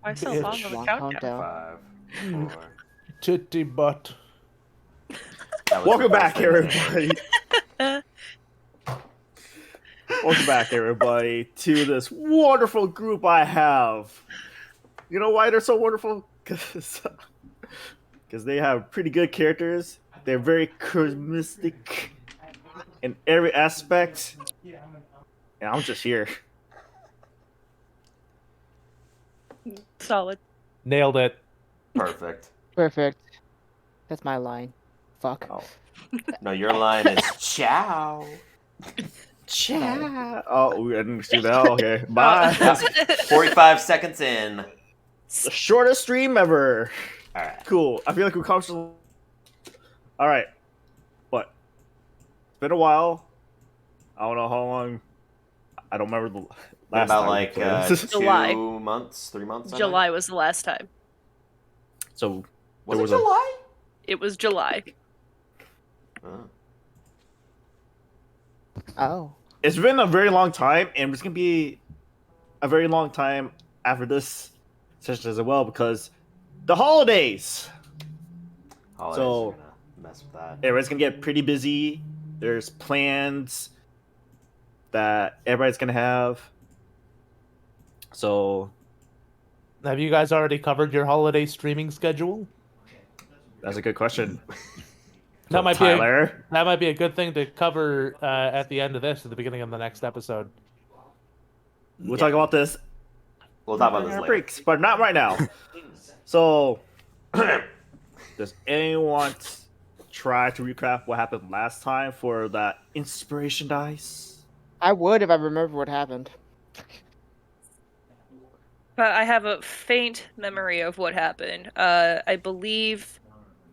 Why so long Bitch. of a Long countdown? countdown. 5, 4. Titty butt. That was Welcome the back, first thing that everybody. Welcome back, everybody, to this wonderful group I have. You know why they're so wonderful? Because they have pretty good characters. They're very charismatic in every aspect. And I'm just here. Solid. Nailed it. Perfect. Perfect. That's my line. Fuck. Oh. No, your line is ciao. Ciao. Oh, we didn't do that. Okay, bye. 45 seconds in. The shortest stream ever. All right. Cool. I feel like we accomplished. All right, but it's been a while. I don't know how long. I don't remember the last About time. like we played. 2 July. months, 3 months. July was the last time. So Was there it was a July? It was July. Oh. Oh. It's been a very long time, and it's gonna be a very long time after this session as well because the holidays. Holidays So- are gonna mess with that. Everybody's gonna get pretty busy. There's plans that everybody's gonna have. So Have you guys already covered your holiday streaming schedule? that's a good question. That might Tyler. be a good thing to cover at the end of this, at the beginning of the next episode. We'll talk about this We'll talk about in this our later. breaks, but not right now. So, does anyone try to recap what happened last time for that inspiration dice? I would if I remember what happened. But I have a faint memory of what happened. I believe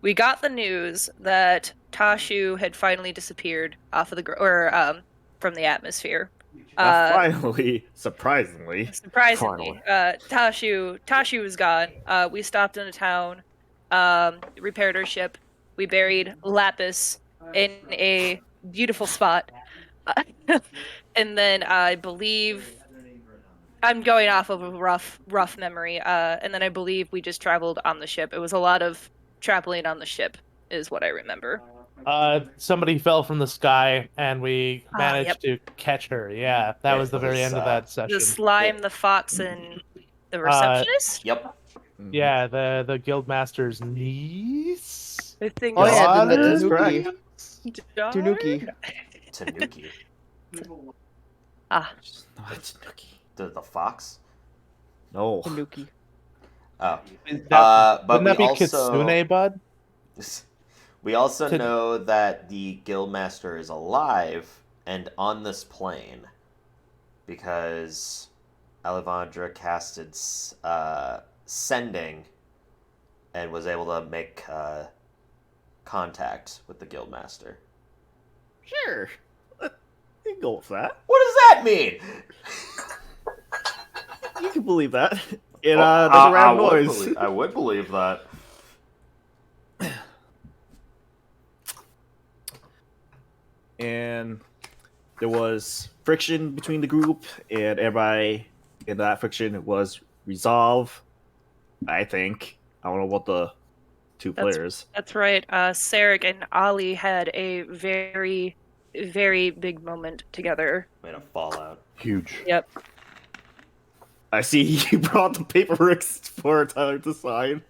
we got the news that Tashu had finally disappeared off of the from the atmosphere. Finally, surprisingly. Surprisingly, Tashu was gone. We stopped in a town, repaired our ship. We buried Lapis in a beautiful spot, and then I believe I'm going off of a rough memory. And then I believe we just traveled on the ship. It was a lot of traveling on the ship, is what I remember. Somebody fell from the sky, and we managed Yep. to catch her. Yeah, that was the very end of that session. The slime, the fox, and the receptionist. Yep. Yeah, the guildmaster's niece. I think. Oh yeah, That is Tanuki. correct. Tanuki. Tanuki. Ah, No, it's Nookie. The fox. No. Tanuki. Oh. Wouldn't But that we be also Kitsune, bud? we also Could- know that the guildmaster is alive and on this plane because Alevandra casted sending and was able to make contact with the guildmaster. Sure. You can go with that. What does that mean? You can believe that. It Well, does a I random would noise. believe- I would believe that. And there was friction between the group, and everybody in that friction was resolved. I think. I don't know what the two players. that's right. Sarek and Ali had a very, very big moment together. Made a fallout. Huge. Yep. I see you brought the paperwork for Tyler to sign.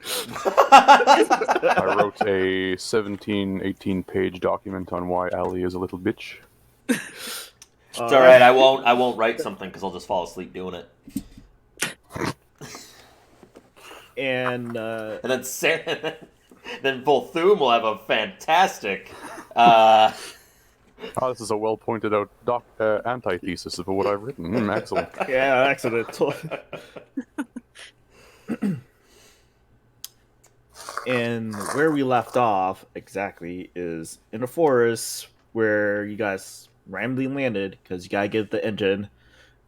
I wrote a 17, 18 page document on why Ali is a little bitch. It's all right. I won't write something because I'll just fall asleep doing it. And And then Sarah, then Volthoom will have a fantastic. Oh, this is a well pointed out antithesis of what I've written. Excellent. yeah, accident. And where we left off exactly is in the forest where you guys randomly landed because you gotta give the engine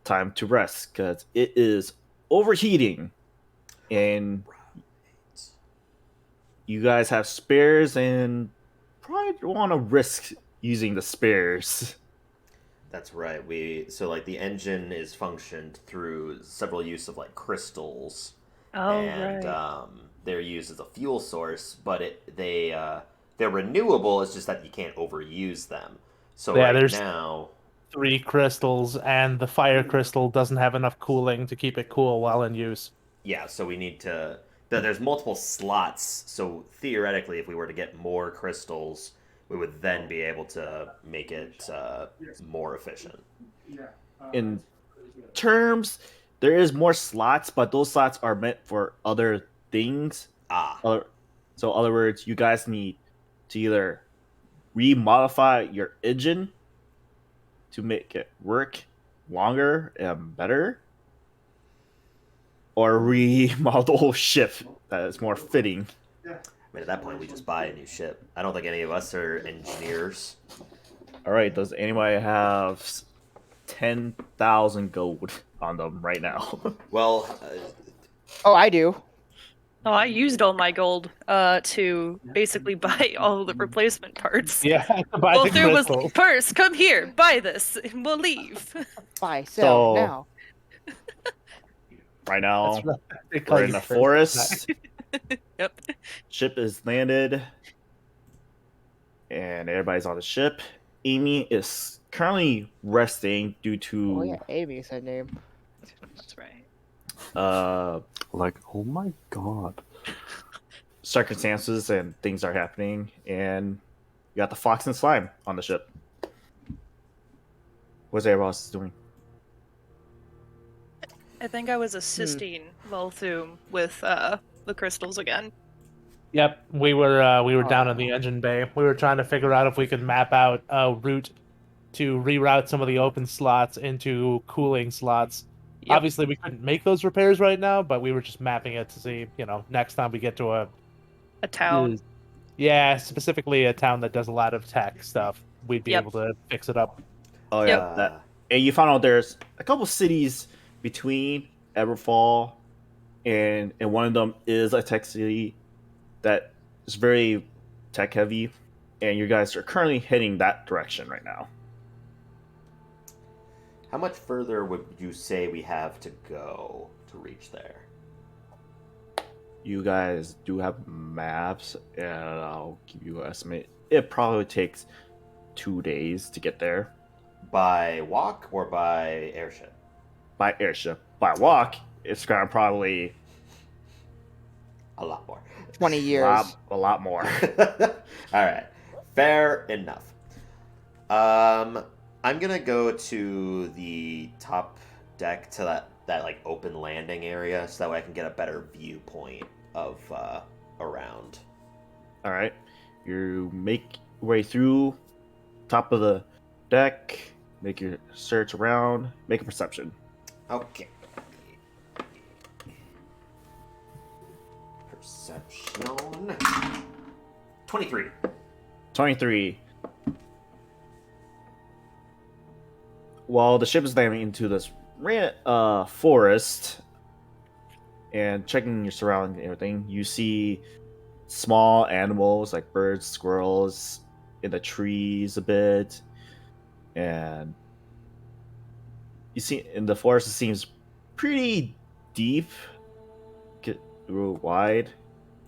time to rest because it is overheating, and you guys have spares and probably don't want to risk using the spares. That's right. So like the engine is functioned through several use of like crystals Oh, and right. they're used as a fuel source. But they're renewable. It's just that you can't overuse them. So Yeah, right there's now, 3 crystals, and the fire crystal doesn't have enough cooling to keep it cool while in use. yeah. So we need to. There's multiple slots. So theoretically, if we were to get more crystals, we would then be able to make it more efficient. In terms, there is more slots, but those slots are meant for other things. Ah, So, in other words, you guys need to either remodify your engine to make it work longer and better, or remodel the whole ship that is more fitting. I mean, at that point, we just buy a new ship. I don't think any of us are engineers. All right, does anybody have 10,000 gold on them right now? Well, Oh, I do. Oh, I used all my gold to basically buy all the replacement parts. Yeah, buy Well, the through was crystals. like, first, come here, buy this, and we'll leave. Buy, sell, So- now. Right That's now, right. They call we're you in the first. forest. Yep. Ship is landed, and everybody's on the ship. Amy is currently resting due to Oh yeah, Amy is her name. That's right. Like, oh my god. circumstances and things are happening, and you got the fox and slime on the ship. What's everyone else doing? I think I was assisting Volthoom with the crystals again. Yep, we were down in the engine bay. We were trying to figure out if we could map out a route to reroute some of the open slots into cooling slots. Yep. Obviously, we couldn't make those repairs right now, but we were just mapping it to see, next time we get to A town. yeah, specifically a town that does a lot of tech stuff, we'd be Yep. able to fix it up. Oh Yep. yeah, that. And you found out there's a couple cities between Everfall, and one of them is a tech city that is very tech heavy, and you guys are currently heading that direction right now. how much further would you say we have to go to reach there? You guys do have maps, and I'll give you an estimate. It probably takes 2 days to get there By walk or by airship? by airship. By walk, it's gonna probably A lot more. 20 years. a lot more. All right, fair enough. I'm gonna go to the top deck to that like open landing area, so that way I can get a better viewpoint of around. All right, you make your way through top of the deck, make your search around, make a perception. Okay. Perception. 23. 23. While the ship is landing into this forest and checking your surroundings and everything, you see small animals like birds, squirrels in the trees a bit, and you see in the forest it seems pretty deep, wide,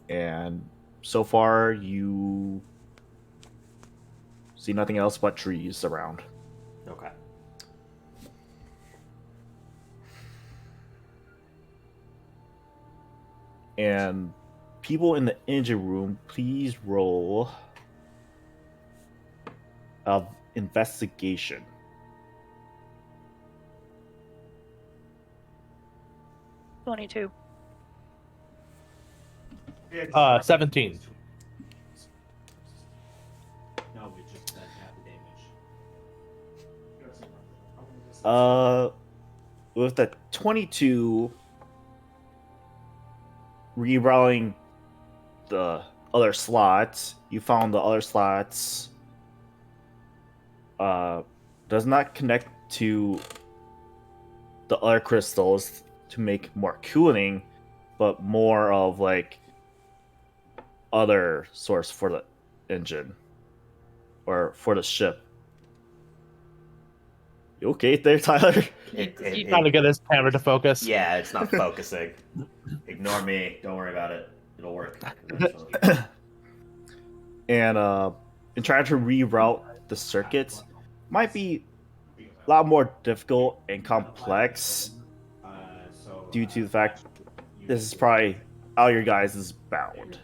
and so far you see nothing else but trees around. Okay. And people in the engine room, please roll of investigation. — 22. 17. With the 22, rerouting the other slots, you found the other slots does not connect to the other crystals to make more cooling, but more of like other source for the engine or for the ship. You okay there, Tyler? Trying to get his camera to focus. Yeah, it's not focusing. Ignore me. Don't worry about it. It'll work eventually. And in trying to reroute the circuits might be a lot more difficult and complex due to the fact this is probably all your guys is bound.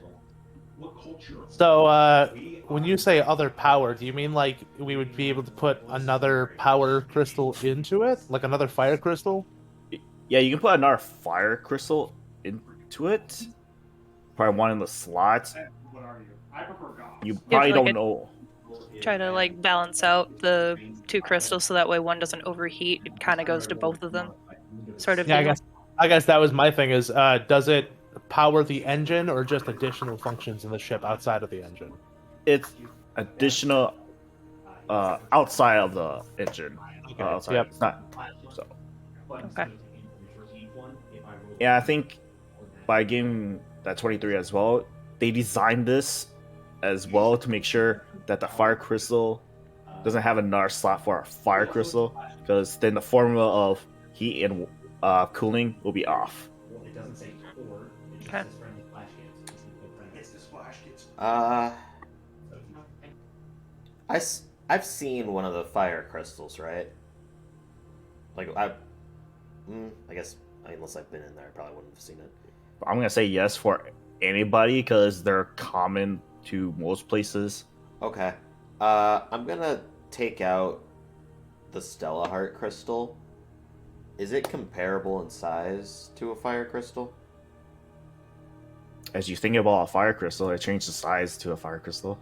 So, when you say other power, do you mean like we would be able to put another power crystal into it? Like another fire crystal? Yeah, you can put another fire crystal into it. Probably one in the slots. You probably like don't a- know. Try to like balance out the two crystals so that way one doesn't overheat. It kind of goes to both of them. Sort of. Yeah, deal. I guess that was my thing. Is does it power the engine or just additional functions in the ship outside of the engine? It's additional outside of the engine. Outside. Yep. It's not. So. Okay. Yeah, I think by getting that 23 as well, they designed this as well to make sure that the fire crystal doesn't have another slot for a fire crystal, because then the formula of heat and cooling will be off. Okay. I've seen one of the fire crystals, right? Like I guess unless I've been in there, I probably wouldn't have seen it. I'm gonna say yes for anybody because they're common to most places. Okay. I'm gonna take out the StellaHeart crystal. Is it comparable in size to a fire crystal? As you think about a fire crystal, it changed the size to a fire crystal.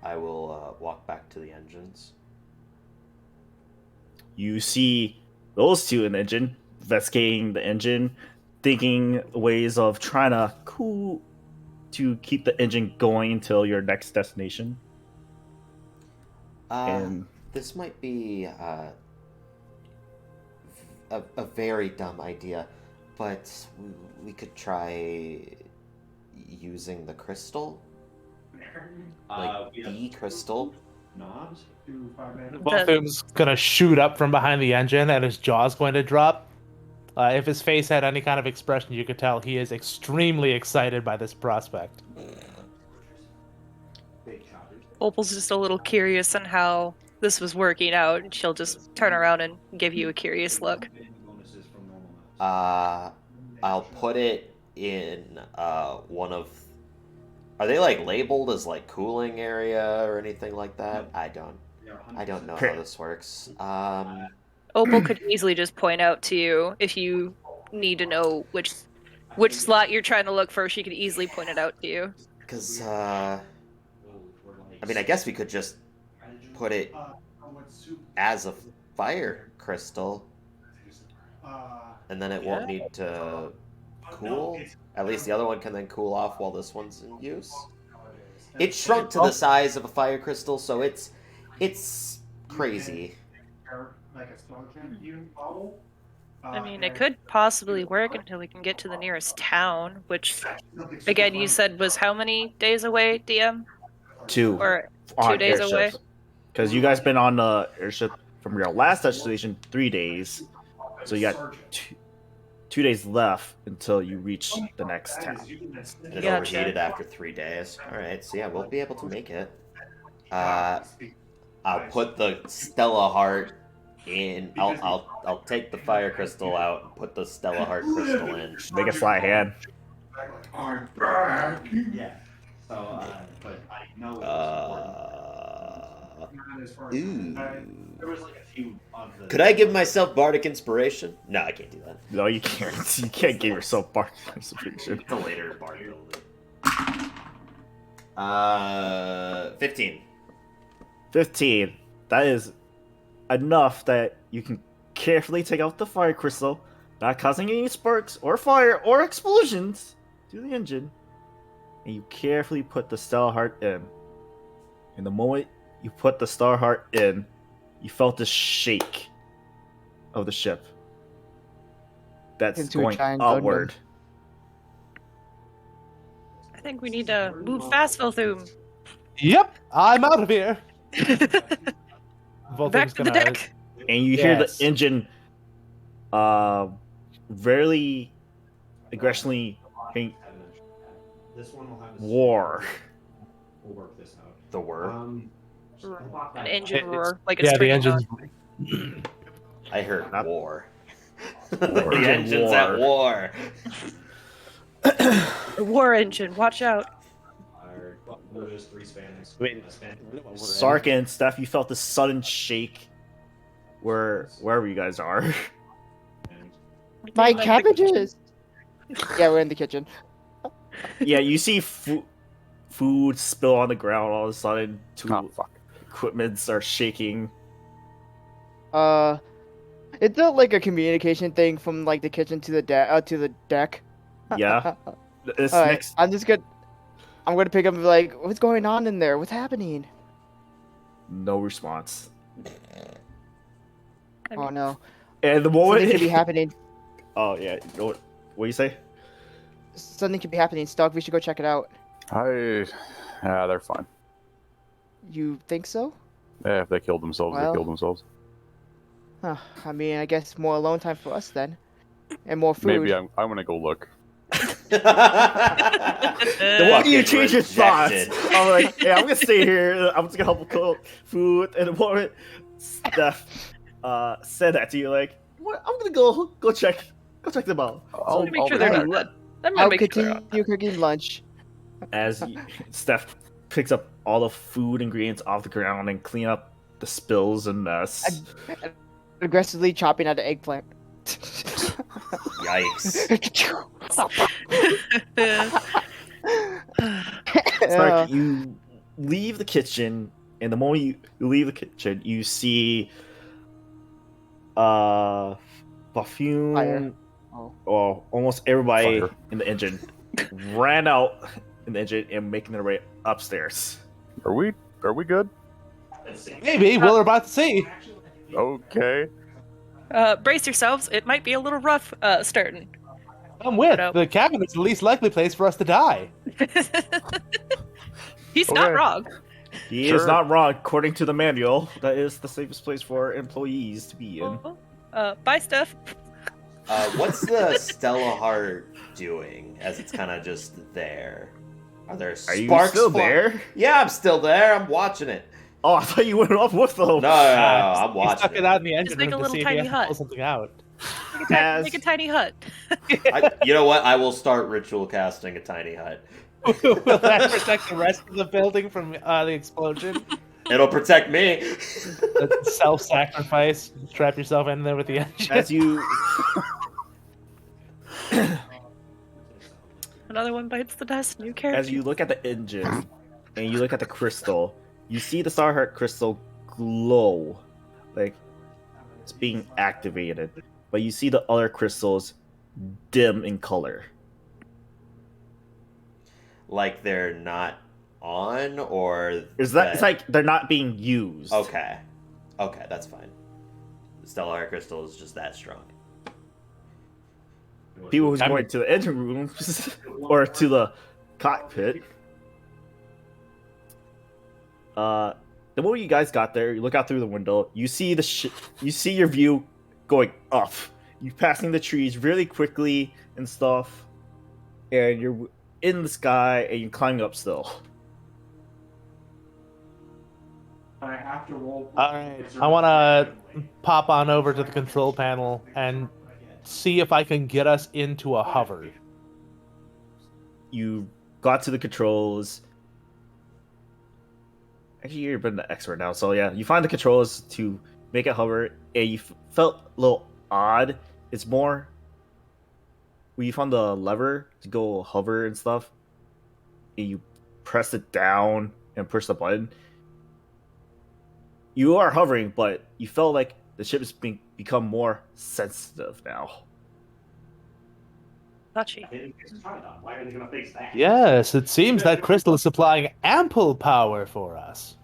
I will walk back to the engines. You see those two in the engine, investigating the engine, thinking ways of trying to keep the engine going until your next destination. And This might be a very dumb idea, but we could try using the crystal, like the crystal. Balthum's gonna shoot up from behind the engine, and his jaw's going to drop. If his face had any kind of expression, you could tell he is extremely excited by this prospect. Opal's just a little curious on how this was working out, and she'll just turn around and give you a curious look. I'll put it in one of. Are they like labeled as like cooling area or anything like that? I don't know how this works. Opal could easily just point out to you if you need to know which slot you're trying to look for. She could easily point it out to you. Because I mean, I guess we could just put it as a fire crystal, and then it won't need to cool. At least the other one can then cool off while this one's in use. It shrunk to the size of a fire crystal, so it's crazy. I mean, it could possibly work until we can get to the nearest town, which, again, you said was how many days away, DM? 2 Or on 2 days away? Because you guys been on the airship from your last destination 3 days, so you got 2 days left until you reach the next town. And it Gotcha. overheated after 3 days. Alright, so yeah, we'll be able to make it. I'll put the StellaHeart in. I'll take the fire crystal out and put the StellaHeart crystal in. Make a sleight of hand. Ooh. Could I give myself bardic inspiration? No, I can't do that. No, you can't. You can't give yourself participation. It's a later bard ability. 15. 15. That is enough that you can carefully take out the fire crystal, not causing any sparks or fire or explosions to the engine, and you carefully put the StellaHeart in. And the moment you put the StellaHeart in, you felt the shake of the ship that's Into a going giant upward. I think we need to move fast, Volthoom. Yep, I'm out of here. Back to the deck. And you hear the Yes. engine very aggressively saying, war. The word. An engine It's- roar, like it's Yeah, the turning engine's. on. I heard Not- war. Engine The engine's at war. The war engine, watch out. Sark and Steph, you felt this sudden shake wherever you guys are. My Like the- cabbages. Yeah, we're in the kitchen. Yeah, you see food spill on the ground all of a sudden. Two Oh, fuck. equipments are shaking. It's not like a communication thing from like the kitchen to the deck. Yeah. This All right, next, I'm gonna pick up and be like, what's going on in there? What's happening? no response. I Oh mean, no, And the something moment could be happening. Oh yeah, you know what do you say? Something could be happening. Stug, we should go check it out. Yeah, they're fine. You think so? Yeah, if they killed themselves, Well. they killed themselves. Huh. I mean, I guess more alone time for us then, and more food. Maybe I'm gonna go look. The moment you Fucking change your thoughts, rejected. I'm like, yeah, I'm gonna stay here. I'm just gonna help cook food. And the moment Steph said that to you, like, what? I'm gonna go check them out. I'll, make I'll sure be they're back. not dead. I'm gonna I'll make sure they're continue not dead. cooking lunch. As Steph picks up all the food ingredients off the ground and clean up the spills and mess. Aggressively chopping at the eggplant. Yikes. It's like you leave the kitchen, and the moment you leave the kitchen, you see perfume. Fire. Oh. Or almost everybody Fire. in the engine ran out in the engine and making their way upstairs. Are we good? Maybe we're about to see. Okay. Brace yourselves. It might be a little rough starting. I'm with. No. The cabin is the least likely place for us to die. He's not Okay. wrong. He Sure. is not wrong, according to the manual. That is the safest place for employees to be in. Bye, Steph. What's the StellaHeart doing as it's kind of just there? Are there Are sparks you still fly- there? Yeah, I'm still there. I'm watching it. Oh, I thought you went off with them. No, I'm He watching stuck it it. out in the engine make a room to little see if he tiny has to hut. pull something out. As- Make a tiny hut. You know what? I will start ritual casting a tiny hut. Will that protect the rest of the building from the explosion? It'll protect me. Self-sacrifice. Trap yourself in there with the engine. As you Another one bites the dust. New character. as you look at the engine and you look at the crystal, you see the StellaHeart crystal glow, like it's being activated. But you see the other crystals dim in color. Like they're not on, or Is that it's like they're not being used? okay, that's fine. The StellaHeart crystal is just that strong. People who's going to the engine room or to the cockpit. The moment you guys got there, you look out through the window. You see you see your view going up. You passing the trees really quickly and stuff, and you're in the sky and you're climbing up still. All right. I want to pop on over to the control panel and see if I can get us into a hover. You got to the controls. Actually, you've been the expert now, so yeah, you find the controls to make it hover, and you felt a little odd. It's more when you found the lever to go hover and stuff, and you press it down and push the button. You are hovering, but you felt like the ship is become more sensitive now. Touchy. Yes, it seems that crystal is supplying ample power for us.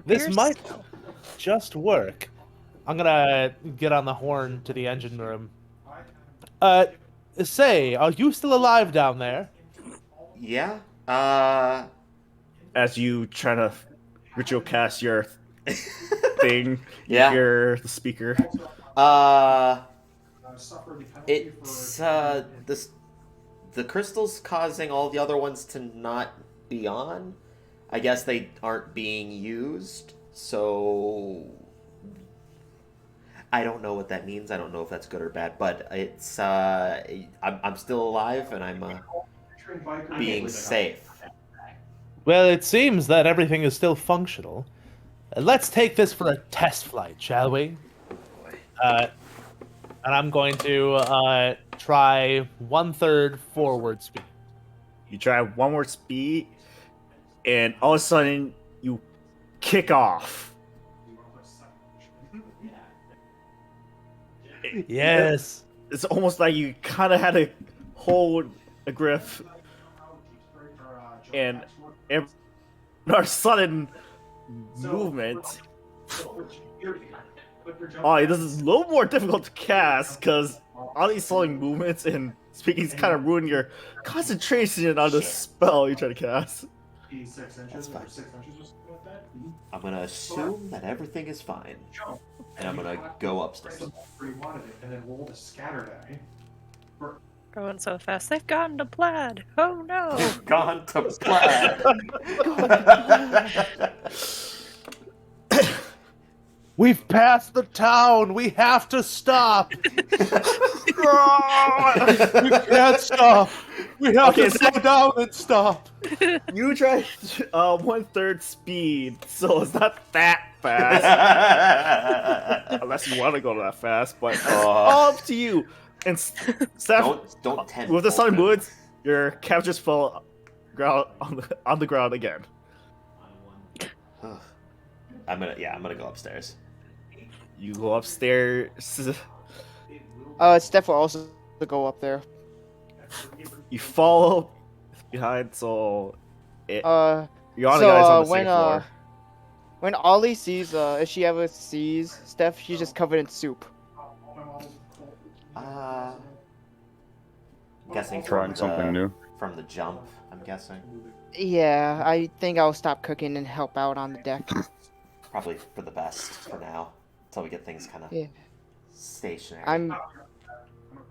This Appears might so. just work. I'm gonna get on the horn to the engine room. Say, are you still alive down there? Yeah, As you try to ritual cast your thing, you Yeah. hear the speaker. It's this the crystals causing all the other ones to not be on. I guess they aren't being used, so I don't know what that means. I don't know if that's good or bad, but it's I'm still alive and I'm being safe. Well, it seems that everything is still functional. Let's take this for a test flight, shall we? And I'm going to try 1/3 forward speed. You try one more speed, and all of a sudden you kick off. Yes. It's almost like you kind of had to hold a grip, and our sudden movement. Oh, this is a little more difficult to cast because all these sudden movements and speakings kind of ruin your concentration on the spell you try to cast. That's fine. I'm gonna assume that everything is fine, and I'm gonna go upstairs. Going so fast. They've gone to plaid. Oh no. Gone to plaid. We've passed the town. We have to stop. We can't stop. We have to slow down and stop. You try 1/3 speed, so it's not that fast. Unless you want to go that fast, but all up to you. And Steph, don't tempt with the sudden Vulcan. moods, your cap just fell on the ground again. I'm gonna go upstairs. You go upstairs. Steph will also go up there. You follow behind, so you're on the So, guys on the same floor. when Ollie sees, if she ever sees Steph, she's just covered in soup. I'm guessing Trying something new. from the jump. I'm guessing Yeah, I think I'll stop cooking and help out on the deck. probably for the best for now, until we get things kind of Yeah. stationary. I'm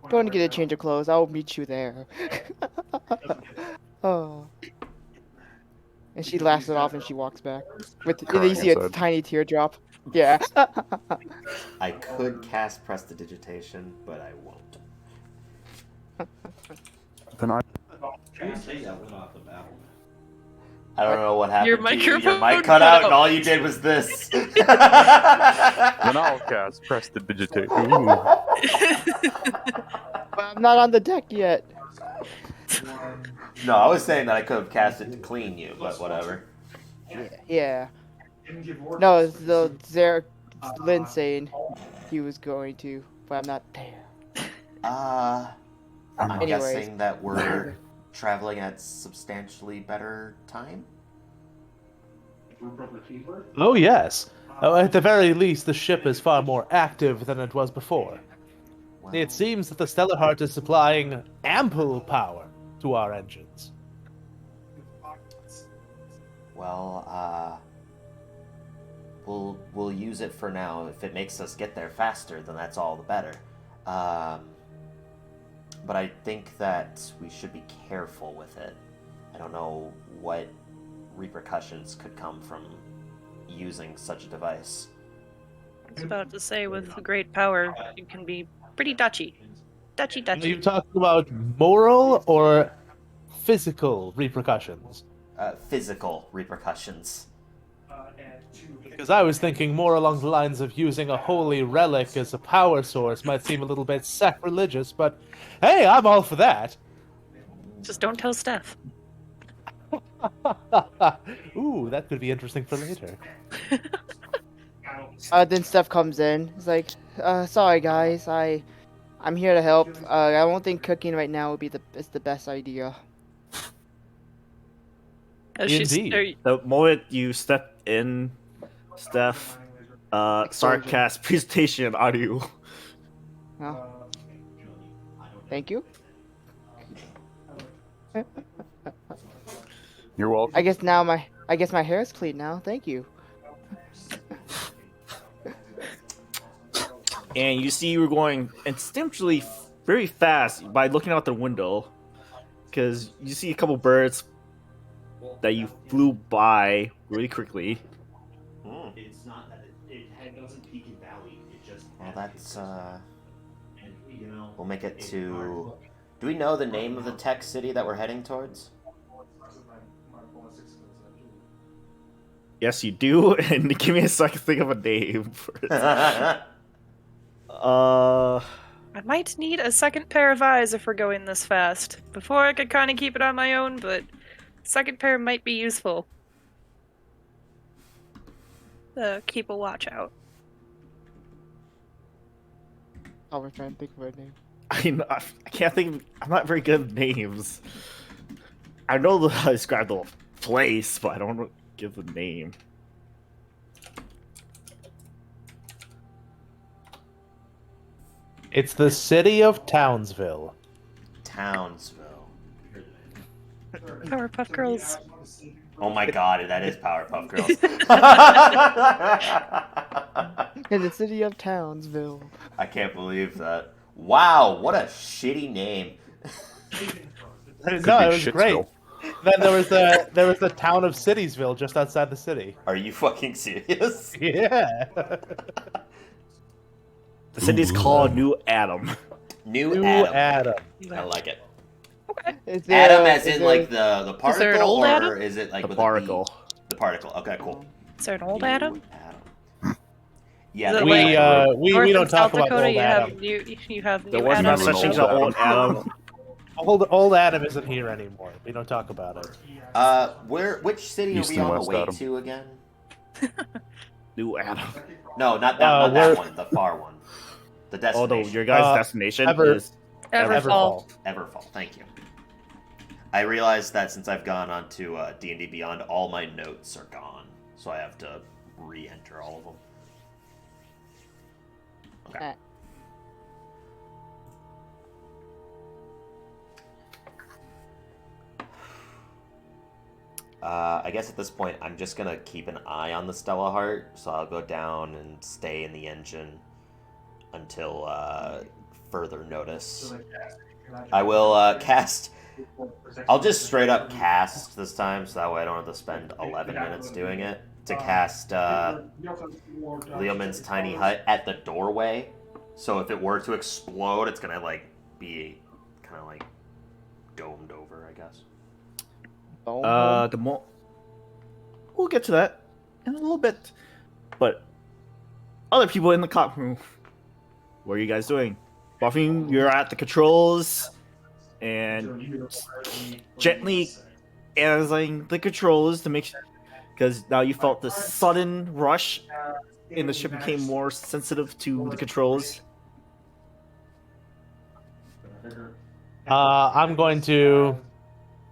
going to get a change of clothes. I'll meet you there. Oh. And she laughs it off and she walks back. With and you see a Inside. tiny teardrop. Yeah. I could cast Prestidigitation, but I won't. Then I I don't know what happened. Your to you. microphone Your mic cut cut out, out. and all you did was this. then I'll cast Prestidigitate. Ooh. But I'm not on the deck yet. No, I was saying that I could have cast it to clean you, but whatever. Yeah. No, Lynn saying he was going to, but I'm not there. I'm Anyways. guessing that we're traveling at substantially better time. Oh, yes. At the very least, the ship is far more active than it was before. Well, It seems that the StellaHeart is supplying ample power to our engines. Well, we'll use it for now. If it makes us get there faster, then that's all the better. But I think that we should be careful with it. I don't know what repercussions could come from using such a device. I was about to say, with great power, you can be pretty touchy. Touchy, Are you touchy. talking about moral or physical repercussions? Physical repercussions. Because I was thinking more along the lines of using a holy relic as a power source might seem a little bit sacrilegious, but hey, I'm all for that. Just don't tell Steph. Ooh, that could be interesting for later. Then Steph comes in. He's like, sorry guys, I'm here to help. I don't think cooking right now would be the best idea. Indeed. The moment you step in, Steph, Sarcast presentation on you. Oh. Thank you. You're welcome. I guess my hair is clean now. Thank you. And you see you were going instinctually very fast by looking out the window, because you see a couple birds that you flew by really quickly. Hmm. Well, that's we'll make it to. Do we know the name of the tech city that we're heading towards? Yes, you do. And give me a second to think of a name for it. I might need a second pair of eyes if we're going this fast. Before I could kind of keep it on my own, but second pair might be useful. Keep a watch out. I'll try and think of a name. I can't think. I'm not very good at names. I know how to describe the place, but I don't know give the name. It's the city of Townsville. Townsville. Powerpuff Girls. Oh my god, that is Powerpuff Girls. In the city of Townsville. I can't believe that. Wow, what a shitty name. No, Could it be was great. Shitsville. Then there was the town of Citiesville just outside the city. Are you fucking serious? Yeah. The city's called New Adam. New New Adam. Adam. I like it. Is there, Atom as is in there- like the particle, Is there an old or Adam? is it like The with particle. The particle. Okay, cool. Is there an old New Adam? Yeah, Is it they like- like, We North don't and talk South about Dakota, old you Adam. have you have There New was Adam. not such thing as Old old Adam. Old Adam isn't here anymore. We don't talk about it. which city East are we and on the West way Adam. to again? New Adam. No, not that we're- one. The far one. The Oh, no, destination. your guys' Uh, destination Ever- is Everfall. Everfall. Thank you. I realized that since I've gone on to D&D Beyond, all my notes are gone, so I have to re-enter all of them. Okay. I guess at this point, I'm just gonna keep an eye on the StellaHeart, so I'll go down and stay in the engine until further notice. I will cast. I'll just straight up cast this time, so that way I don't have to spend 11 minutes doing it. To cast Leoman's tiny hut at the doorway, so if it were to explode, it's gonna like be kind of like domed over, I guess. We'll get to that in a little bit. But other people in the cop room, what are you guys doing? Buffing, you're at the controls and gently analyzing the controls to make because now you felt the sudden rush and the ship became more sensitive to the controls. I'm going to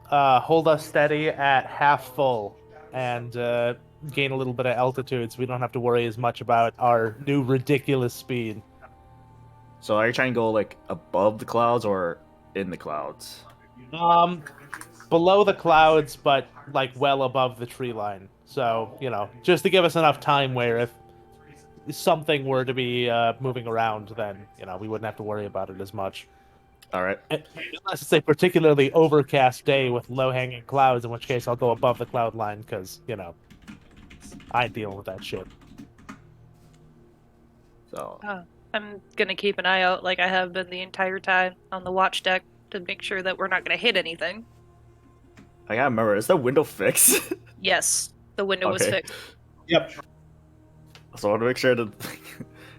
hold us steady at half full and gain a little bit of altitude so we don't have to worry as much about our new ridiculous speed. So are you trying to go like above the clouds or in the clouds? Below the clouds, but like well above the tree line. So, you know, just to give us enough time where if something were to be moving around, then, you know, we wouldn't have to worry about it as much. All right. Unless it's a particularly overcast day with low-hanging clouds, in which case I'll go above the cloud line, because, you know, I ain't dealing with that shit. So I'm gonna keep an eye out like I have been the entire time on the watch deck to make sure that we're not gonna hit anything. I gotta remember, is that window fixed? Yes, the window was Okay. fixed. Yep. So I want to make sure that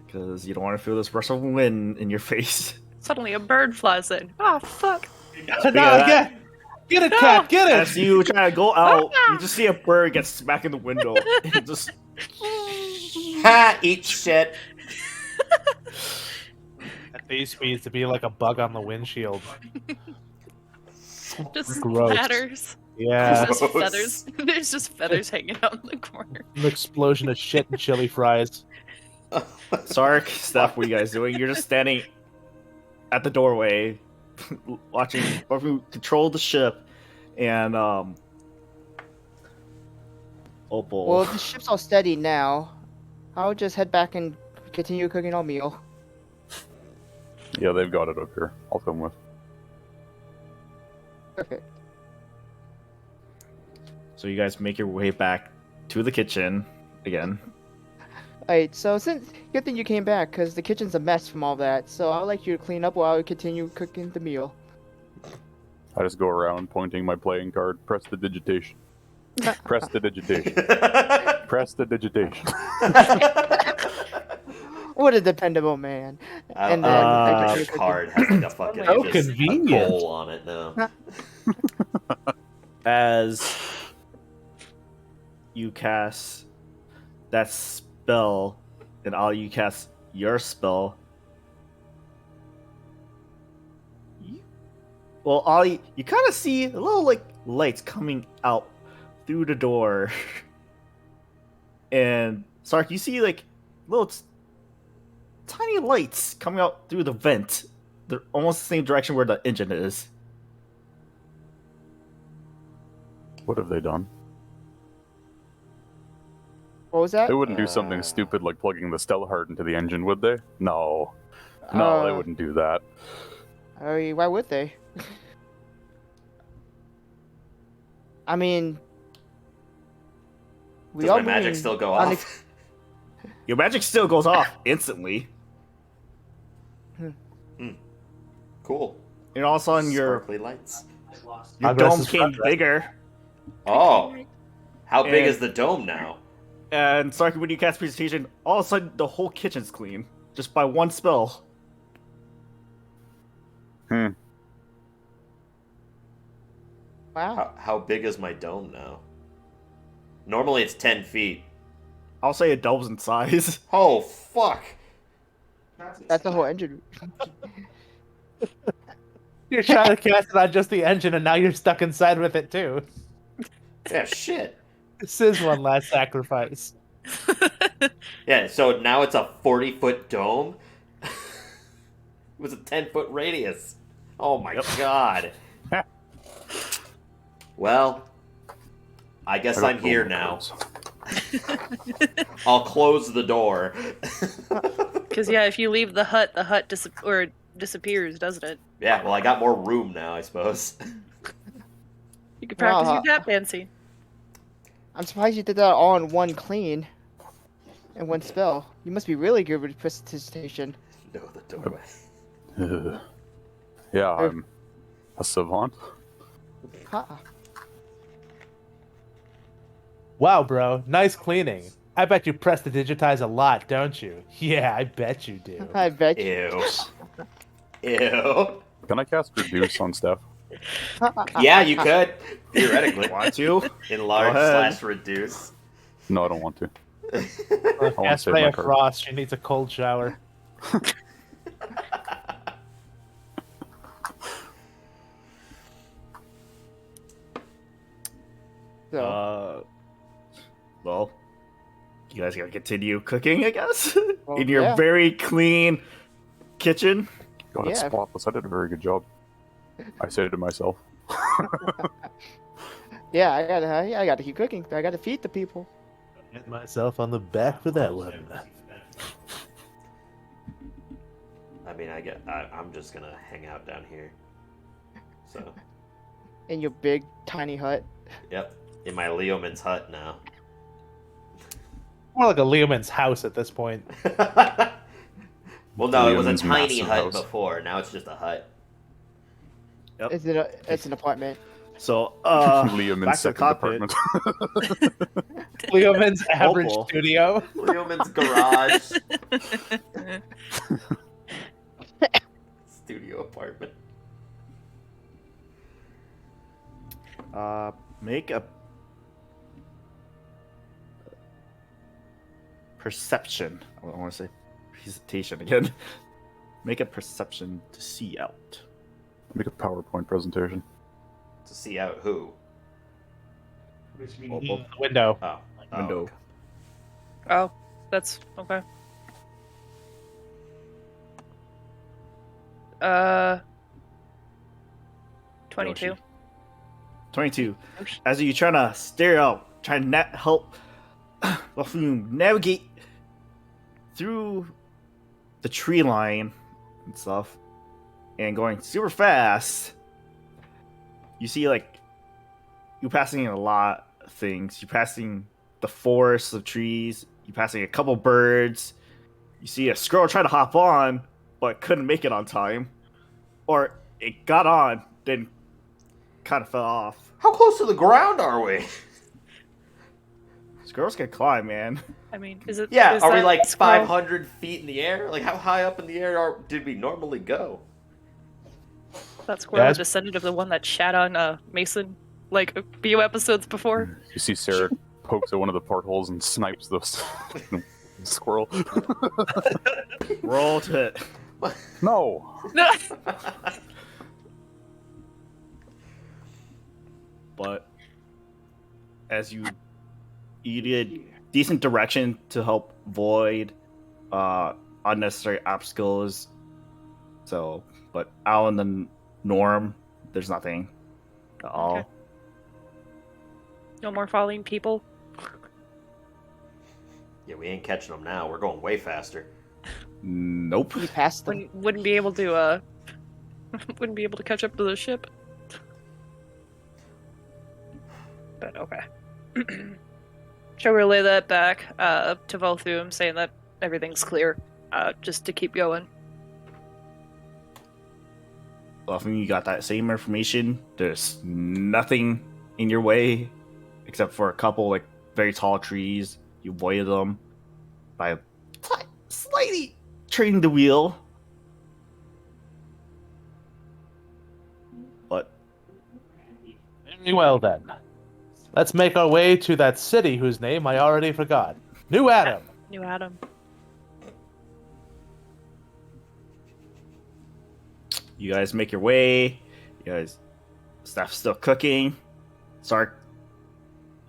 because you don't want to feel this rush of wind in your face. Suddenly a bird flies in. Oh, fuck. No, that- get it, cat, get As it! you try to go out, you just see a bird get smacked in the window. And just Ha! Eat shit. At base speeds to be like a bug on the windshield. Just Gross. spatters. Yeah, There's just Gross. feathers. There's just feathers hanging out in the corner. an explosion of shit and chili fries. Sark, Steph, what are you guys doing? You're just standing at the doorway, watching or you control the ship, and Opal. Well, the ship's all steady now. I'll just head back and continue cooking our meal. Yeah, they've got it up here. I'll come with. Okay. So you guys make your way back to the kitchen again. Alright, so since good thing you came back, because the kitchen's a mess from all that. So I'd like you to clean up while I continue cooking the meal. I just go around pointing my playing card. Press the digitation. Press the digitation. Press the digitation. What a dependable man. And then my card has like a fucking So just a convenient. goal on it now. As you cast that spell, and all you cast your spell. Well, Ollie, you kind of see a little like lights coming out through the door, and Sark, you see like little tiny lights coming out through the vent. They're almost the same direction where the engine is. What have they done? What was that? They wouldn't do something stupid like plugging the StellaHeart into the engine, would they? No. No, they wouldn't do that. I mean, why would they? I mean, we Does all my magic believe still go on off? Your magic still goes off instantly. Cool. And all of a sudden, your Sparkly lights. dome came bigger. Oh. How big And- is the dome now? And Sark, when you cast presentation, all of a sudden the whole kitchen's clean just by one spell. Wow. How big is my dome now? Normally it's 10 feet. I'll say it doubles in size. Oh, fuck. That's the whole engine. You're trying to cast it on just the engine, and now you're stuck inside with it too. Yeah, shit. This is one last sacrifice. Yeah, so now it's a 40-foot dome? It was a 10-foot radius. Oh my god. Well, I guess I'm here now. I'll close the door. Because yeah, if you leave the hut disappears, doesn't it? Yeah, well, I got more room now, I suppose. You could practice Wow. your tap dancing. I'm surprised you did that all in one clean. In one spell. You must be really good with prestidigitation. No, the doorway. Yeah, I'm a savant. Ha. Wow, bro. Nice cleaning. I bet you press to digitize a lot, don't you? Yeah, I bet you do. I bet you. Ew. Ew. Can I cast Reduce on Steph? Yeah, you could. Theoretically. Want to? Enlarge Go ahead. / reduce. No, I don't want to. I want to Cast save Ray my of card. Frost. She needs a cold shower. So, Well, you guys gotta continue cooking, I guess? Well, In your yeah. very clean kitchen. God, it's Yeah. spotless. I did a very good job. I say to myself. yeah, I gotta keep cooking. I gotta feed the people. Hit myself on the back for that one. I mean, I'm just gonna hang out down here. So, In your big, tiny hut. yep. In my Leoman's hut now. More like a Leoman's house at this point. Well, no, it was a Leoman's tiny massive hut house. before. Now it's just a hut. Yep. It's an apartment. So, Liam in back to the second cockpit. department. Leoman's average Opal. studio. Leoman's garage. Studio apartment. Make a perception. I want to say presentation again. Make a perception to see out. Make a PowerPoint presentation. To see out who? The window. Oh. Window. okay. Oh, that's okay. 22. Yoshi. 22. Yoshi. As you trying to stare out trying to help you navigate through the tree line and stuff, and going super fast. You see, like, you're passing a lot of things. You're passing the forest of trees. You're passing a couple birds. You see a squirrel try to hop on, but couldn't make it on time. Or it got on, then kind of fell off. How close to the ground are we? Squirrels can climb, man. I mean, is it? Yeah, is are we that like squirrel- 500 feet in the air? Like, how high up in the air did we normally go? That squirrel Yeah, a descendant of the one that shat on Mason, like a few episodes before. You see Sarah pokes at one of the portholes and snipes the squirrel. Roll to hit. No. But as you needed decent direction to help avoid unnecessary obstacles. So, but out in the norm, there's nothing at all. Okay. No more falling people. Yeah, we ain't catching them now. We're going way faster. Nope. You passed them. Wouldn't be able to wouldn't be able to catch up to the ship. But okay. Shall we relay that back to Volthoom, saying that everything's clear, just to keep going? Well, you got that same information. There's nothing in your way except for a couple like very tall trees. You avoided them by slightly turning the wheel. But Very well then. Let's make our way to that city whose name I already forgot. New Adam. New Adam. you guys make your way. You guys, stuff's still cooking. Sark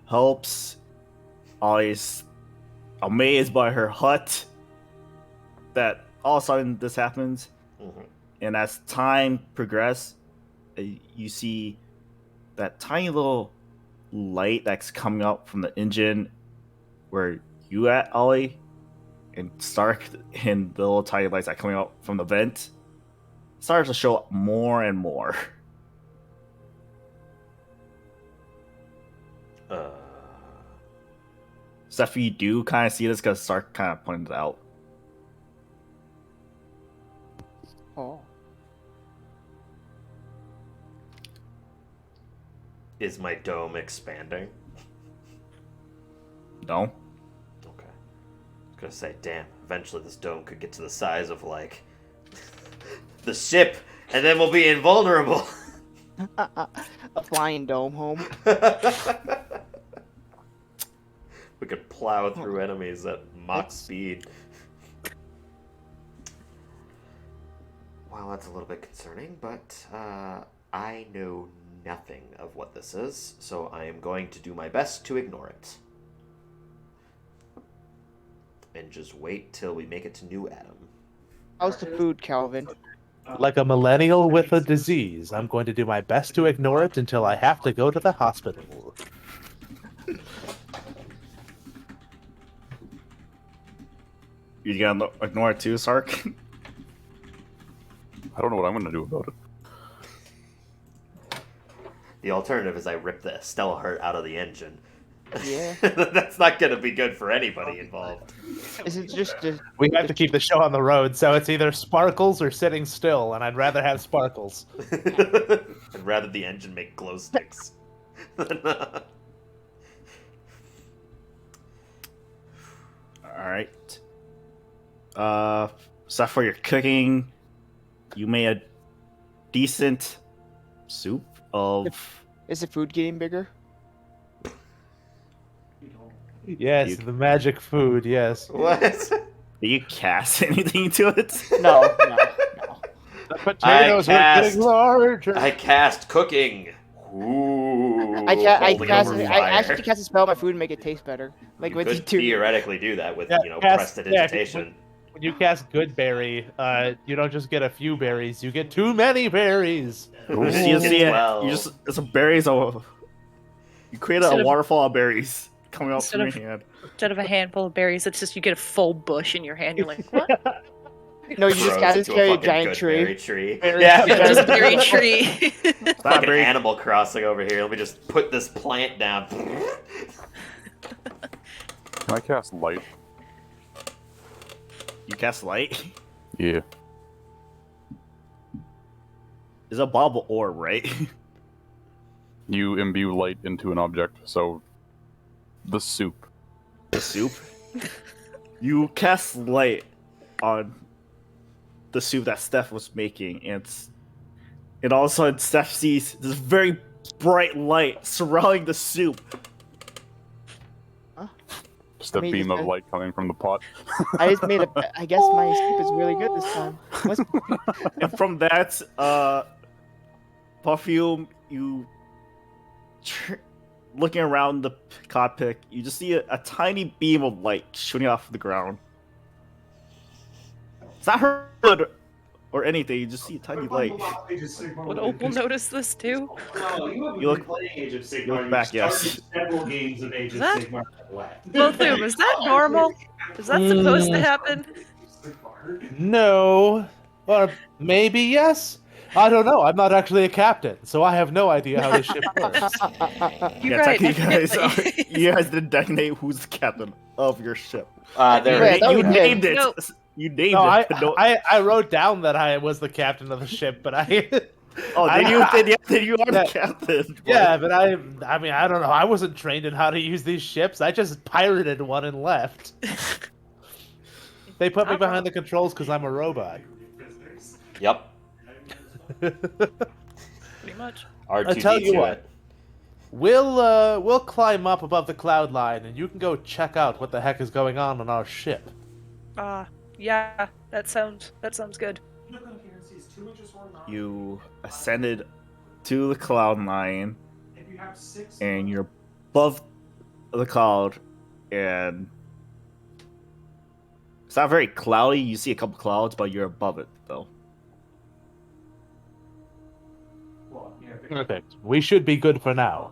helps. Always amazed by her hut. That all of a sudden this happens. Mhm. And as time progresses, you see that tiny little light that's coming up from the engine where you at, Ollie, and Stark, and the little tiny lights that are coming out from the vent starts to show up more and more. Stuff you do kind of see this because Stark kind of pointed it out. Oh. Is my dome expanding? No? Okay. I was gonna say, damn, eventually this dome could get to the size of, like, the ship, and then we'll be invulnerable. A flying dome home. We could plow through enemies at Mach speed. Well, that's a little bit concerning, but I know nothing of what this is, so I am going to do my best to ignore it. And just wait till we make it to New Adam. How's the food, Calvin? Like a millennial with a disease, I'm going to do my best to ignore it until I have to go to the hospital. You gonna ignore it too, Sark? I don't know what I'm going to do about it. The alternative is I rip the StellaHeart out of the engine. Yeah. That's not going to be good for anybody involved. Is it just We have to keep the show on the road, so it's either sparkles or sitting still, and I'd rather have sparkles. I'd rather the engine make glow sticks. Alright. Stuff for your cooking. You made a decent soup of... is the food getting bigger? Yes, the magic food, yes. What? Did you cast anything to it? No. The potatoes are getting larger. I cast cooking. Ooh, I holding over fire. actually cast a spell on my food and make it taste better. Like You what could you do. theoretically do that with, Yeah, prestidigitation. When you cast good berry, you don't just get a few berries, you get too many berries. You see it. Well. You just it's a berries of You create a Instead of- waterfall of berries coming out from your Instead hand. Instead of a handful of berries, it's just you get a full bush in your hand. You're like, what? No, you just Grows gotta into carry a fucking giant good tree. berry tree. Berry- Yeah, Yeah, Just a berry- berry tree. fucking berry- Animal Crossing over here. Let me just put this plant down. Can I cast light? You cast light. Yeah. It's a bubble orb, right? You imbue light into an object, so the soup. The soup. You cast light on the soup that Steph was making, and all of a sudden Steph sees this very bright light surrounding the soup. Just a I mean, beam of I- light coming from the pot. I just made a. I guess my soup is really good this time. What's, And from that perfume, looking around the cockpit, you just see a tiny beam of light shooting off the ground. It's not hurt or anything. You just see a tiny light. Would Opal notice this too? You look back, yes. Several games of Age of That- Sigmar. Lothum, is that normal? Is that supposed to happen? No. Or maybe yes. I don't know. I'm not actually a captain, so I have no idea how this ship works. You're Yeah, right. technically, you guys didn't designate who's the captain of your ship. There. Yeah, that You was good. named it. No. You named No, it. but no- I wrote down that I was the captain of the ship, but I Oh, then you are Yeah. the captain. but- yeah, but I mean I don't know. I wasn't trained in how to use these ships. I just pirated one and left. They put me behind the controls because I'm a robot. Yep. Pretty much. R2D2 I tell you what. it. We'll climb up above the cloud line, and you can go check out what the heck is going on our ship. Yeah, that sounds good. You ascended to the cloud line, and you're above the cloud, and it's not very cloudy. You see a couple clouds, but you're above it though. Perfect. We should be good for now.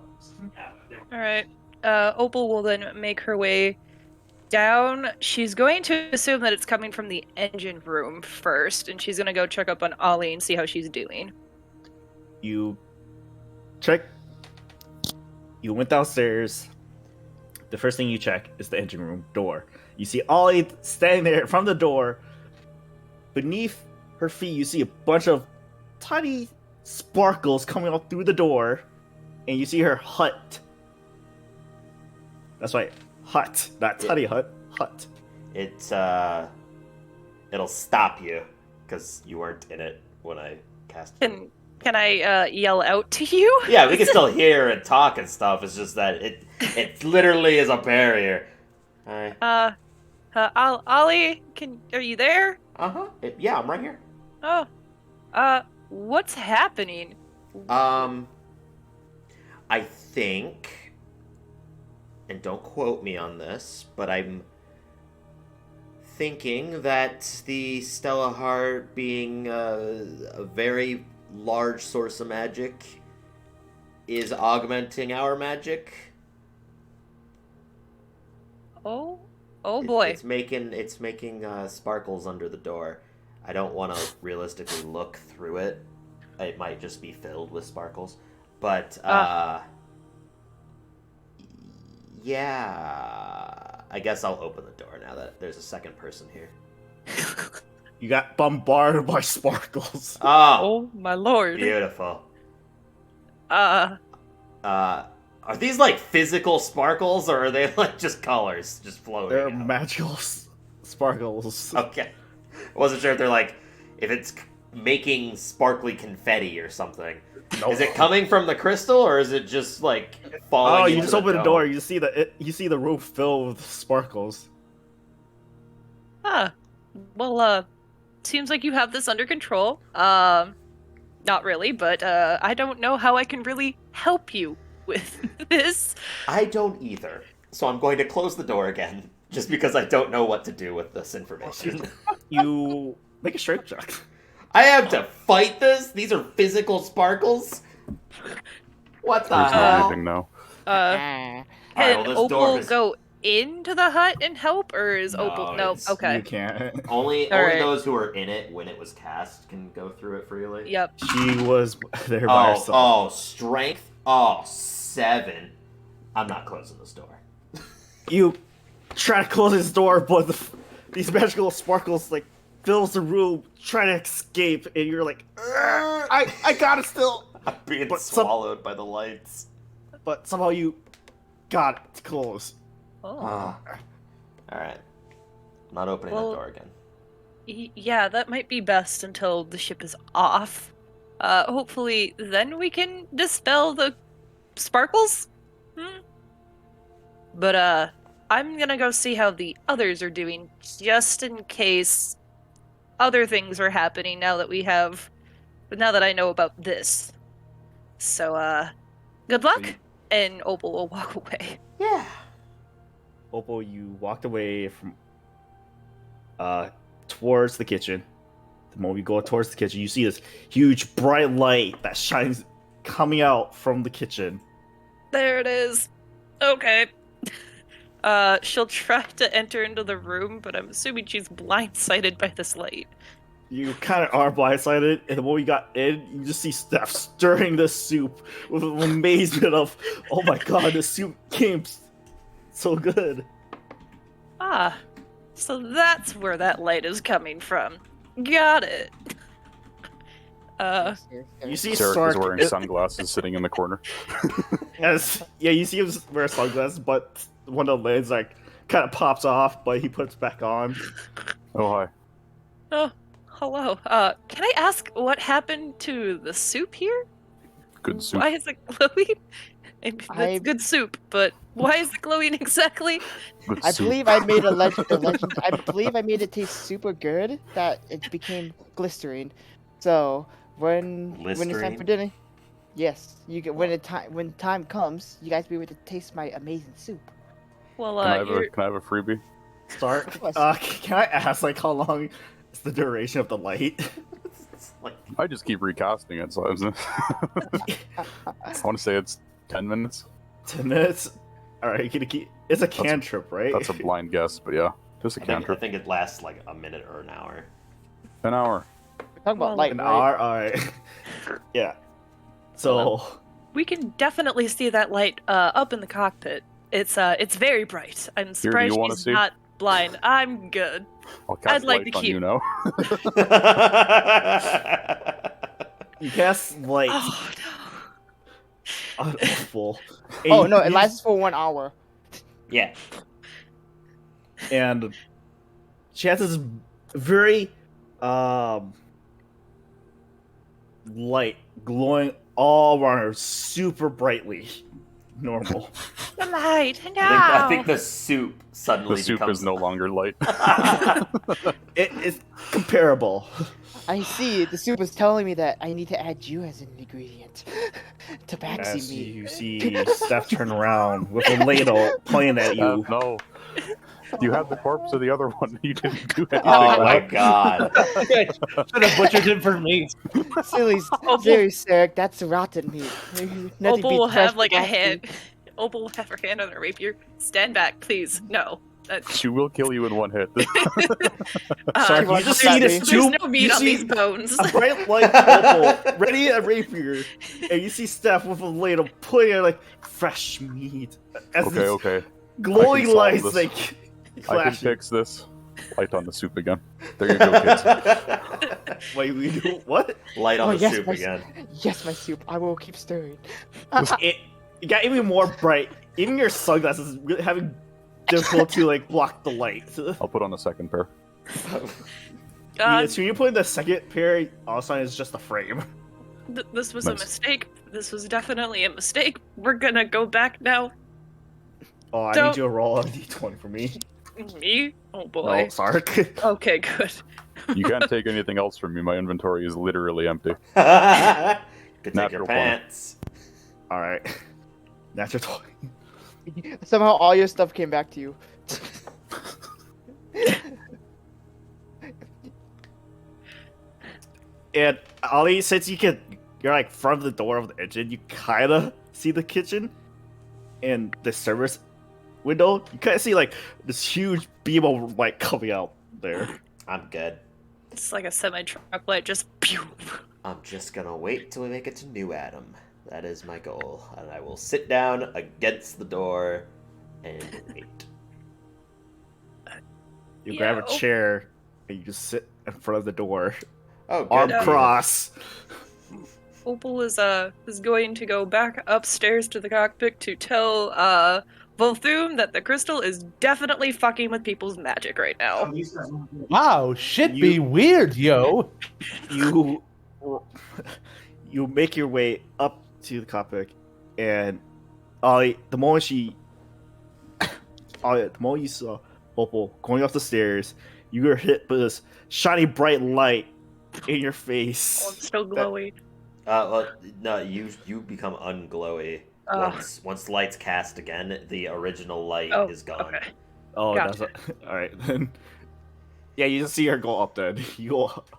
All right. Opal will then make her way down. She's going to assume that it's coming from the engine room first, and she's going to go check up on Ollie and see how she's doing. You check. You went downstairs. The first thing you check is the engine room door. You see Ollie standing there from the door. Beneath her feet, you see a bunch of tiny sparkles coming out through the door, and you see her hut. That's right, hut, not tiny hut, hut. It'll stop you because you weren't in it when I cast it. Can I yell out to you? Yeah, we can still hear and talk and stuff. It's just that it literally is a barrier. Hi. Ollie, are you there? Yeah, I'm right here. Oh, what's happening? I think, and don't quote me on this, but I'm thinking that the StellaHeart, being a very large source of magic, is augmenting our magic. Oh boy. It's making sparkles under the door. I don't want to realistically look through it. It might just be filled with sparkles. But yeah, I guess I'll open the door now that there's a second person here. You got bombarded by sparkles. Oh, Oh my lord. beautiful. Uh, Are these like physical sparkles, or are they like just colors just floating? They're out? magical sparkles. Okay. I wasn't sure if it's making sparkly confetti or something. Nope. Is it coming from the crystal, or is it just like falling? Oh, you into just open the dome? door. You see the room filled with sparkles. well, seems like you have this under control. Not really, but I don't know how I can really help you with this. I don't either. So I'm going to close the door again, just because I don't know what to do with this information. You make a strength check. I have to fight this? These are physical sparkles? What the There's not hell? anything now. Ah. Alright, Can well, this Opal door is... go into the hut and help, or is Opal? No, No. it's- Okay. You can't. Only All right. those who were in it when it was cast can go through it freely. Yep. She was there by herself. Oh, strength. Oh, 7. I'm not closing this door. You try to close this door, but these magical sparkles like fills the room, trying to escape, and you're like, I got it still. I'm being But swallowed by the lights. But somehow you got it to close. Oh. Alright. I'm not opening Well- that door again. Yeah, that might be best until the ship is off. Hopefully, then we can dispel the sparkles. But I'm gonna go see how the others are doing, just in case other things are happening now that I know about this. So, good luck, and Opal will walk away. Yeah. Opal, you walked away from towards the kitchen. The moment you go towards the kitchen, you see this huge bright light that shines coming out from the kitchen. There it is. Okay. She'll try to enter into the room, but I'm assuming she's blindsided by this light. You kind of are blindsided, and the moment you got in, you just see Steph stirring the soup with amazement of, oh my god, the soup came so good. Ah, so that's where that light is coming from. Got it. You see Sarek Sark is wearing sunglasses sitting in the corner. you see him wear sunglasses, but one of the lids like kind of pops off, but he puts back on. Oh, hi. Oh, hello. Can I ask what happened to the soup here? Good soup. Why is it glowing? That's good soup, but why is it glowing exactly? Good I soup. believe I made a legend. I believe I made it taste super good that it became glistering. So when it's time for Listerine? dinner, yes, you get when time comes, you guys be able to taste my amazing soup. Well, Can I have a freebie? Sark, Of course. can I ask like how long is the duration of the light? It's like, I just keep recasting it, so I want to say it's 10 minutes. 10 minutes. All right, it's a cantrip, right? That's a blind guess, but yeah, just a I cantrip. think it lasts like a minute or an hour. An hour. We're talking about Well, light, An right? hour. All right. Yeah. So we can definitely see that light up in the cockpit. It's very bright. I'm surprised wanna she's see? not blind. I'm good. I'll cast I'd like light to on keep- you now. you cast light Oh no. on Opal. Oh no, it lasts for 1 hour. Yeah. And she has this very light glowing all around her super brightly. Normal. The light. No. I think the soup suddenly The soup becomes... is no longer light. It is comparable. I see. The soup is telling me that I need to add you as an ingredient to backseat As me. you see Steph turn around with a ladle pointing at you. No. You had the corpse of the other one. You didn't do anything. Oh with my it. god. Should have butchered him for me. Silly, very Sarek, that's rotten meat. Nothing Opal will beats fresh have like a black hand. meat. Opal will have her hand on her rapier. Stand back, please. No. She will kill you in one hit. Sorry, Come on, you just come see on, this dude. two. There's no meat you on see these bones. a bright light Opal ready a rapier, and you see Steph with a ladle putting it like fresh meat. As Okay, these okay. glowing solve lights this. like I can flashing. fix this. Light on the soup again. There you go, kids. Wait, we do what? Light on Oh, the yes, soup my, again. yes, my soup. I will keep stirring. It got even more bright. Even your sunglasses really having difficult to like block the light. I'll put on a second pair. As soon as you put in the second pair, all of a sudden it's just a frame. This was Nice. a mistake. This was definitely a mistake. We're gonna go back now. Oh, I Don't- need you to roll a d20 for me. Me? Oh boy. No, Sark. Okay, good. You can't take anything else from me. My inventory is literally empty. Could take your Natural 20. pants. All right. Natural 20. Somehow all your stuff came back to you. And Ali, since you're like front of the door of the engine, you kinda see the kitchen. in the service window, you kind of see like this huge beam of light coming out there. I'm good. It's like a semi-truck light, just pew. I'm just gonna wait till we make it to New Adam. That is my goal. And I will sit down against the door and wait. You grab a chair and you just sit in front of the door, Oh, good. arm cross. Opal is going to go back upstairs to the cockpit to tell Volthoom that the crystal is definitely fucking with people's magic right now. Wow, shit be weird, yo. You you make your way up to the cockpit, and Ollie, the moment you saw Opal going up the stairs, you were hit with this shiny bright light in your face. Oh, I'm still glowing. Well, no, you become unglowy. Once the light's cast again, the original light is gone. Okay. Oh, Gotcha. that's all right then. Yeah, you just see her go up. Then you go up.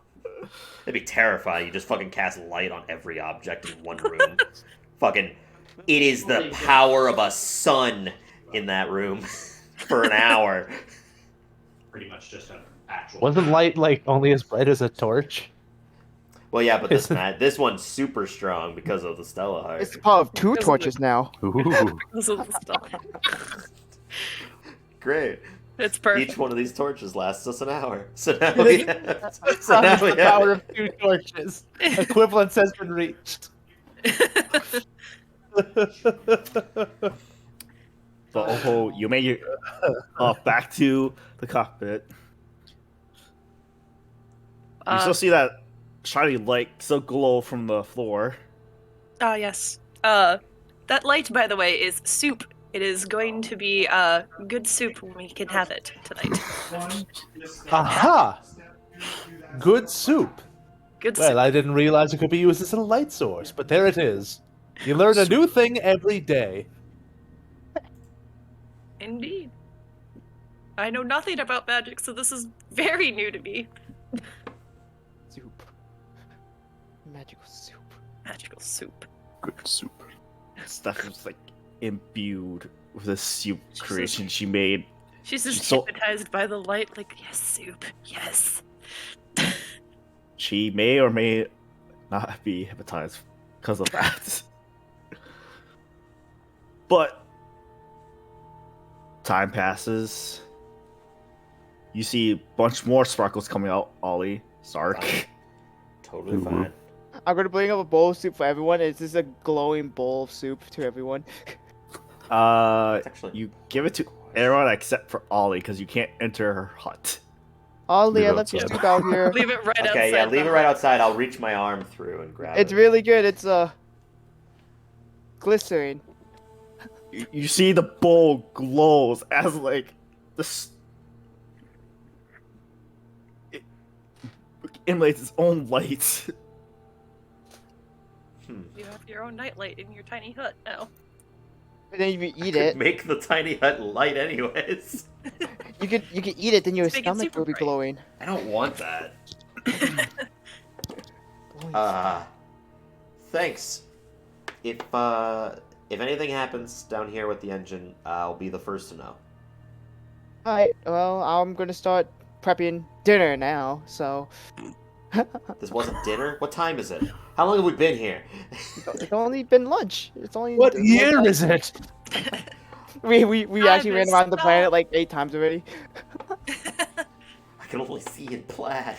It'd be terrifying. You just fucking cast light on every object in one room. Fucking, it is the power of a sun in that room for an hour. Pretty much just an actual. Wasn't light like only as bright as a torch? Well, yeah, but this one's super strong because of the StellaHeart. It's the power of 2 torches now. Ooh. This is the stuff. Great. It's perfect. Each one of these torches lasts us an hour. So now we have, The power of 2 torches. Equivalence has been reached. So Opal, you made your back to the cockpit. You still see that shiny light still glow from the floor. Ah, yes. That light, by the way, is soup. It is going to be good soup when we can have it tonight. Aha! Good soup. Good Well, soup. I didn't realize it could be used as a light source, but there it is. You learn a new thing every day. Indeed. I know nothing about magic, so this is very new to me. Soup. Magical soup. Magical soup. Good soup. Stuff was like imbued with the soup She's creation she made. She's just She's so- hypnotized by the light, like, yes, soup, yes. She may or may not be hypnotized because of that. But time passes. You see a bunch more sparkles coming out, Ollie, Sark. Totally Ooh. fine. I'm gonna bring up a bowl of soup for everyone. It's just a glowing bowl of soup to everyone. It's actually You give it to everyone except for Ollie because you can't enter her hut. Ollie, Leave I it left your outside. soup out here. Leave it right outside. okay. Yeah, leave the it right hut. outside. I'll reach my arm through and grab It's it. really good. It's glycerin. You see the bowl glows as like this. It emanates its own light. You have your own nightlight in your tiny hut now. And then if you eat Could it, make the tiny hut light anyways. you could eat it. Then your Just make it stomach super will be bright. glowing. I don't want that. Glowing Thanks. If anything happens down here with the engine, I'll be the first to know. Alright, well, I'm gonna start prepping dinner now, so. This wasn't dinner? What time is it? How long have we been here? It's only been lunch. It's only. What year is it? We Time actually ran is around the up. planet like 8 times already. I can only see in plaid.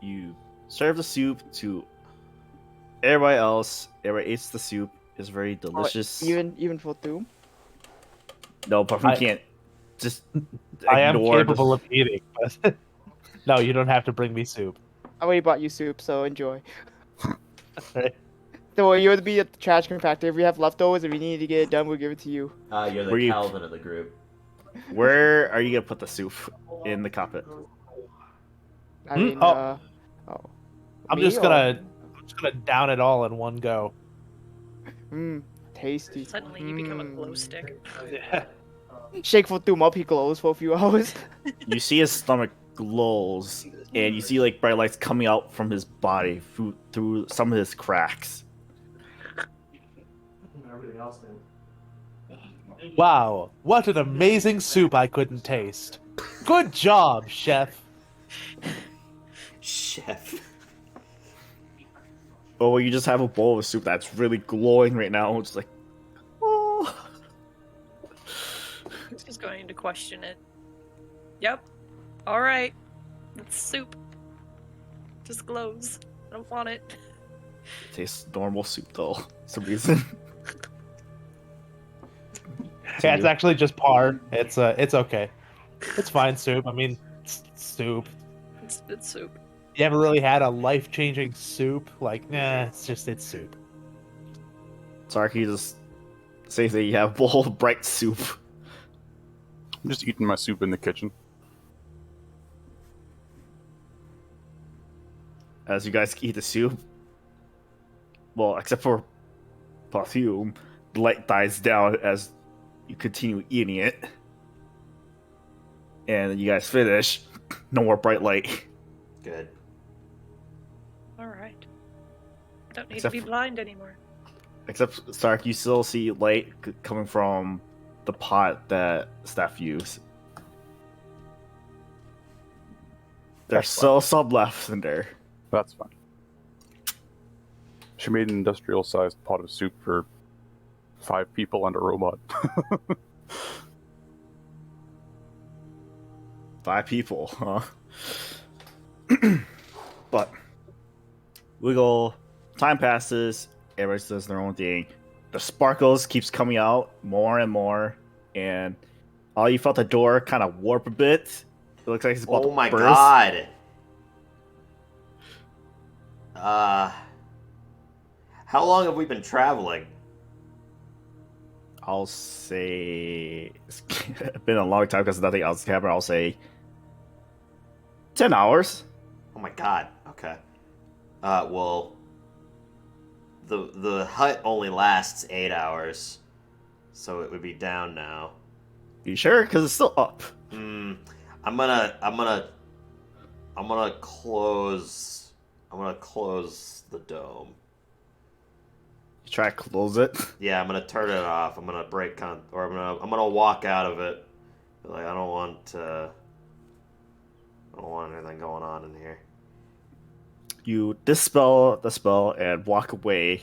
You serve the soup to everybody else. Everybody eats the soup. It's very delicious. Even for Doom. No, but we I- can't just I am ignore capable the... of eating, but no, you don't have to bring me soup. I already bought you soup, so enjoy. Right. Don't worry, you'll be at the trash compactor. If we have leftovers, if we need to get it done, we'll give it to you. You're the Were you- Calvin of the group. Where are you gonna put the soup in the cockpit? I mean, Oh. I'm me just or- gonna down it all in one go. Tasty. Suddenly you become a glow stick. Shake for Doom up, he glows for a few hours. You see his stomach glows, and you see like bright lights coming out from his body through some of his cracks. Wow, what an amazing soup I couldn't taste. Good job, chef. Chef. Or you just have a bowl of soup that's really glowing right now. It's like, oh. He's going to question it. Yep. All right. It's soup. Just glows. I don't want it. It tastes normal soup though, for some reason. Yeah, it's actually just par. It's okay. It's fine soup. I mean, it's soup. It's soup. You ever really had a life-changing soup? Like, nah, it's soup. Sark, you just say that you have a bowl of bright soup. I'm just eating my soup in the kitchen. As you guys eat the soup, well, except for perfume, the light dies down as you continue eating it. And you guys finish. No more bright light. Good. All right. Don't need Except to be for- blind anymore. Except, Sark, you still see light coming from the pot that staff use. There's That's still some left in there. That's fine. She made an industrial-sized pot of soup for 5 people and a robot. 5 people, huh? But we go. Time passes. Everybody does their own thing. The sparkles keeps coming out more and more, and all you felt the door kind of warp a bit. It looks like it's about Oh to my burst. god. How long have we been traveling? I'll say it's been a long time because nothing else happened. I'll say 10 hours. Oh my god. Okay. Well, the hut only lasts 8 hours, so it would be down now. You sure? Because it's still up. I'm gonna close the dome. You try to close it. Yeah, I'm gonna turn it off. I'm gonna I'm gonna walk out of it. Like I don't want anything going on in here. You dispel the spell and walk away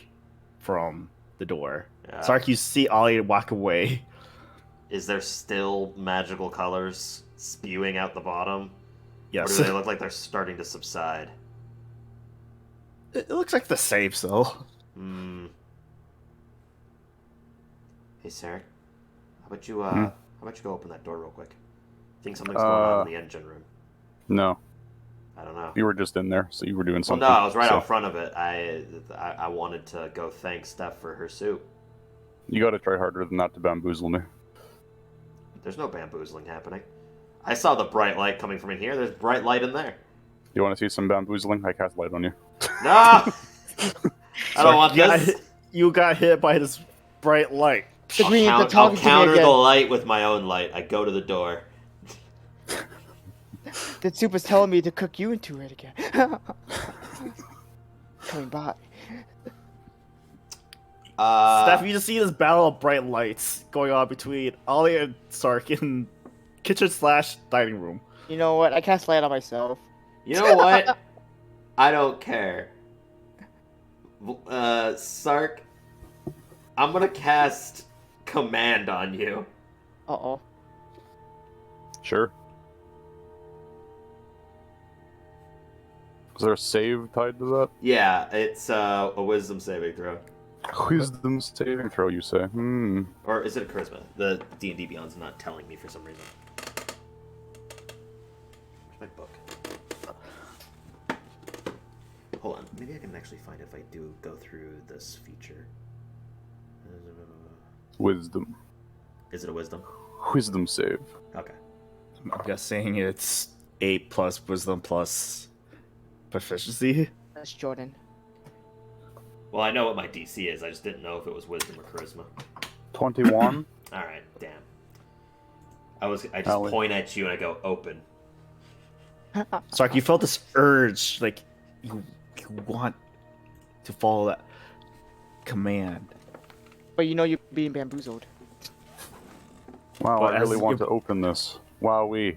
from the door. Yeah. Sark, you see Ollie walk away. Is there still magical colors spewing out the bottom? Or Yes. do they look like they're starting to subside? It looks like the same still. Hey, Sarah. How about you go open that door real quick? Think something's going on in the engine room. No, I don't know. you were just in there, so you were doing Well, something. no, I was right so out front of it. I wanted to go thank Steph for her soup. You gotta try harder than that to bamboozle me. There's no bamboozling happening. I saw the bright light coming from in here. There's bright light in there. You want to see some bamboozling? I cast light on you. No! I don't want this. You got hit by this bright light. The green, the I'll talking to me counter the again. light with my own light. I go to the door. The soup was telling me to cook you into it again. Coming by. Steph, you just see this battle of bright lights going on between Ollie and Sark in kitchen/dining room. You know what? I cast light on myself. You know what? I don't care. Sark, I'm gonna cast command on you. Uh-oh. Sure. Is there a save tied to that? Yeah, it's a wisdom saving throw. Wisdom saving throw, you say? Or is it a charisma? The D&D Beyond's not telling me for some reason. Where's my book? Hold on. Maybe I can actually find if I do go through this feature. Wisdom. Is it a wisdom? Wisdom save. Okay. I'm guessing it's 8 plus wisdom plus proficiency. That's Jordan. Well, I know what my DC is. I just didn't know if it was wisdom or charisma. 21. All right. Damn. I just Allie. point at you and I go open. Sark, you felt this urge, like you want to follow that command. But you know you're being bamboozled. Wow, But I really as want you- to open this. Wowee.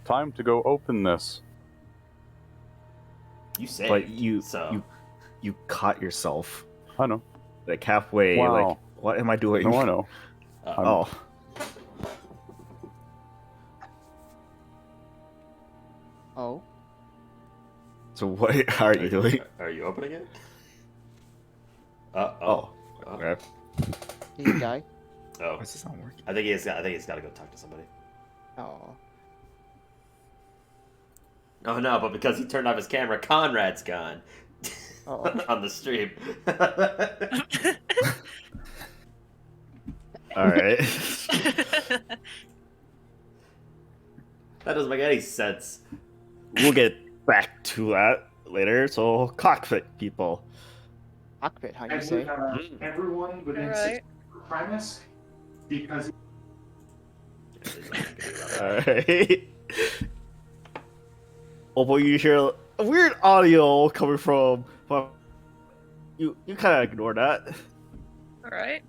Time to go open this. You saved. But so. you caught yourself I know. like halfway. Wow. Like, what am I doing? No, I know. Oh. Oh. So what are you doing? Are you opening it? Oh. Okay. Did he die? Oh. Why is this not working? I think he's got to go talk to somebody. Oh. Oh no, but because he turned off his camera, Conrad's gone. Oh. On the stream. All right. That doesn't make any sense. We'll get back to that later. So, cockpit people. Cockpit, how you say? Everyone within Alright. 6 premise, because All right. Oh boy, you hear a weird audio coming from. Well, you kind of ignore that, All right.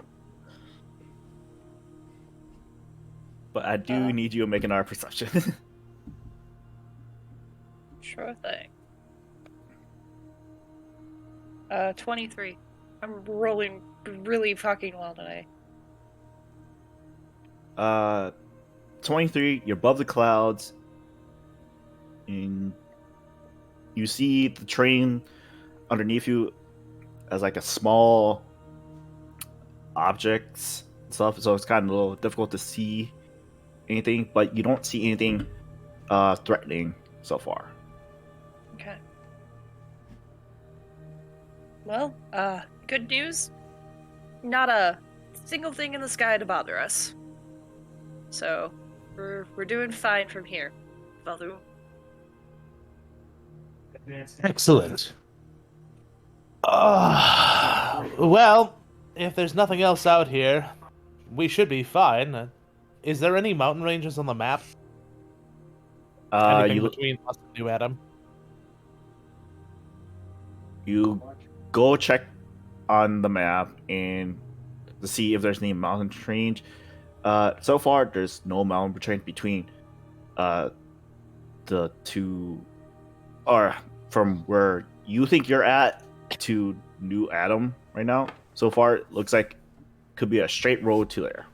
but I do need you to make an art perception. Sure thing. 23. I'm rolling really fucking well today. 23. You're above the clouds, and you see the train underneath you as like a small objects and stuff. So it's kind of a little difficult to see anything, but you don't see anything threatening so far. Okay. Well, good news. Not a single thing in the sky to bother us. So, we're doing fine from here. Valdu. Excellent. Well, if there's nothing else out here, we should be fine. Is there any mountain ranges on the map? Anything You between us and New Adam? you go check on the map and to see if there's any mountain range. So far, there's no mountain range between the two, or from where you think you're at to New Adam right now. So far, it looks like could be a straight road to there.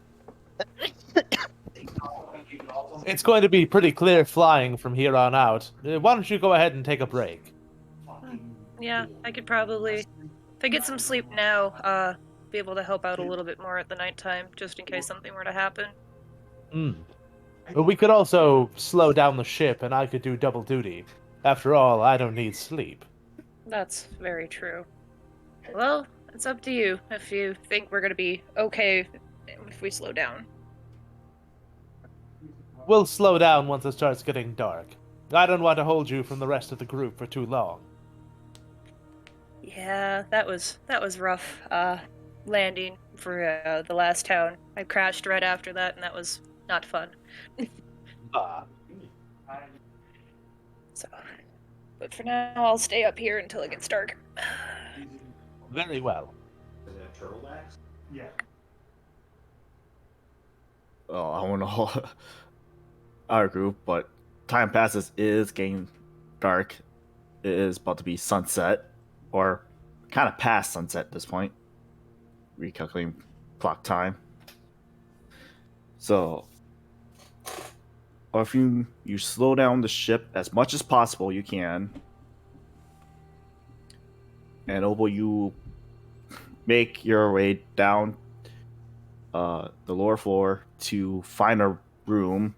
It's going to be pretty clear flying from here on out. Why don't you go ahead and take a break? Yeah, I could probably, if I get some sleep now, be able to help out a little bit more at the nighttime, just in case something were to happen. But we could also slow down the ship and I could do double duty. After all, I don't need sleep. That's very true. Well, it's up to you if you think we're gonna be okay if we slow down. We'll slow down once it starts getting dark. I don't want to hold you from the rest of the group for too long. Yeah, that was rough. Landing for the last town. I crashed right after that, and that was not fun. Ah, So, but for now, I'll stay up here until it gets dark. very well. yeah. Oh, I don't know our group, but time passes. It is getting dark. It is about to be sunset, or kind of past sunset at this point. Recalculating clock time. So, or if you slow down the ship as much as possible, you can. And Obo, you make your way down the lower floor to find a room.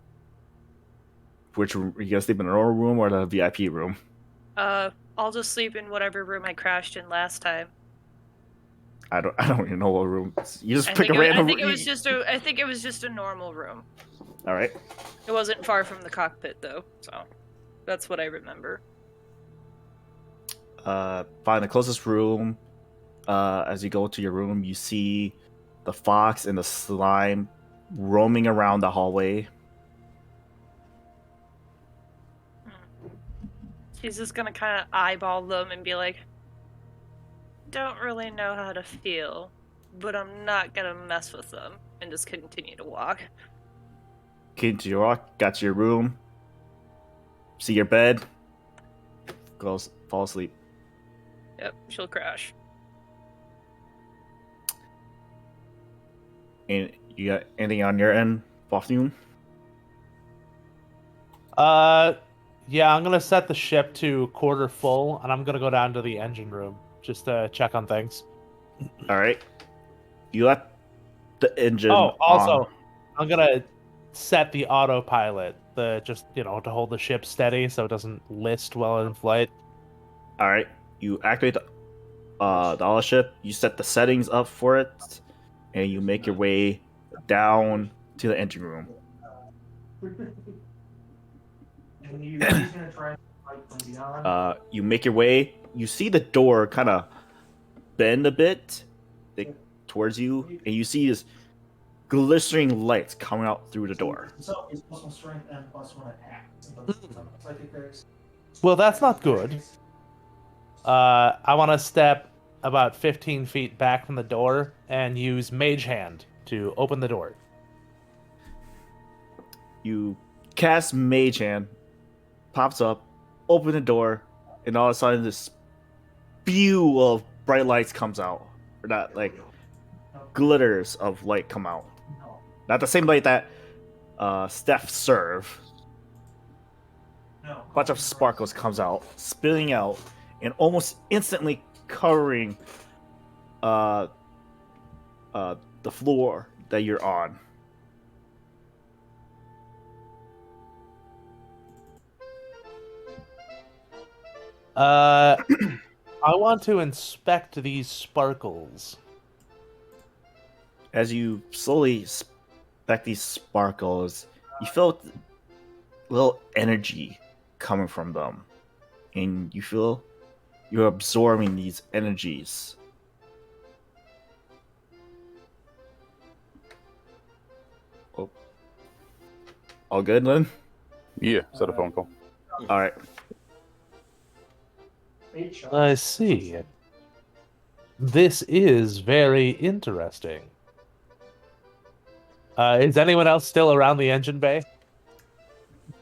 Which room? Are you gonna sleep in the lower room or the VIP room? I'll just sleep in whatever room I crashed in last time. I don't even know what room. You just I pick think, a random. I think it was just a normal room. All right. It wasn't far from the cockpit though, so that's what I remember. Find the closest room. As you go to your room, you see the fox and the slime roaming around the hallway. She's just gonna kind of eyeball them and be like, "Don't really know how to feel. but I'm not gonna mess with them and just continue to walk. Came to your rock, got to your room, see your bed, fall asleep. Yep, she'll crash. And you got anything on your end, Boston? Yeah, I'm gonna set the ship to quarter full, and I'm gonna go down to the engine room just to check on things. All right. You left the engine Oh, also, on. I'm gonna set the autopilot, to hold the ship steady so it doesn't list while in flight. All right. You activate the auto ship. You set the settings up for it, and you make your way down to the engine room. And he's gonna try and fight from beyond. You make your way. You see the door kind of bend a bit towards you, and you see this glistening lights coming out through the door. So it's +1 strength and +1 attack. Psychic dex. Well, that's not good. I want to step about 15 feet back from the door and use Mage Hand to open the door. You cast Mage Hand, pops up, open the door, and all of a sudden this spew of bright lights comes out. Or not, like, glitters of light come out. No. Not the same light that Steph serve. No. A bunch of sparkles comes out, spilling out, and almost instantly covering the floor that you're on. I want to inspect these sparkles. As you slowly inspect these sparkles, you feel a little energy coming from them. And you feel you're absorbing these energies. Oh. All good, Lynn? Yeah, set a phone call. Alright. I see. This is very interesting. Is anyone else still around the engine bay?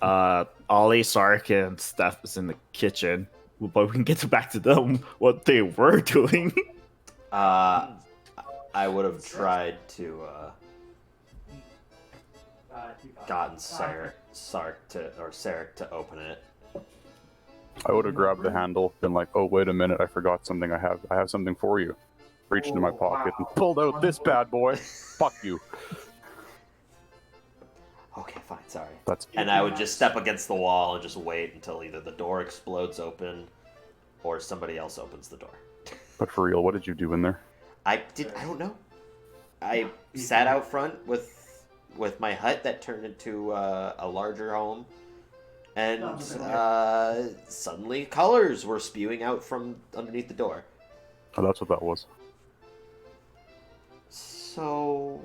Ollie, Sark, and Steph is in the kitchen. But we can get back to them, what they were doing. I would have tried to gotten Sark to open it. I would have grabbed the handle, been like, "Oh, wait a minute, I forgot something. I have something for you." Reached into my pocket and pulled out this bad boy. Fuck you. Okay, fine, sorry. That's And I would just step against the wall and just wait until either the door explodes open or somebody else opens the door. But for real, what did you do in there? I don't know. I sat out front with my hut that turned into a larger home, and suddenly colors were spewing out from underneath the door. Oh, that's what that was. So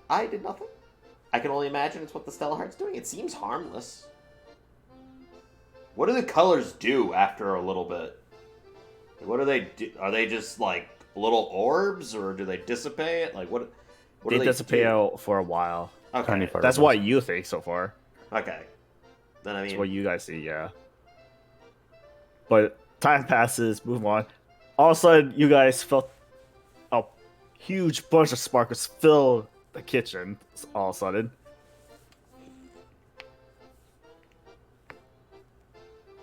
I did nothing. I can only imagine it's what the StellaHeart's doing. It seems harmless. What do the colors do after a little bit? What do they do? Are they just like little orbs, or do they dissipate? Like what They do they dissipate do? out for a while. Okay. Tiny That's fireballs. what you think so far. Okay. Then I That's mean, what you guys see, yeah. But time passes, move on. All of a sudden, you guys felt a huge bunch of sparkles fill the kitchen. All of a sudden,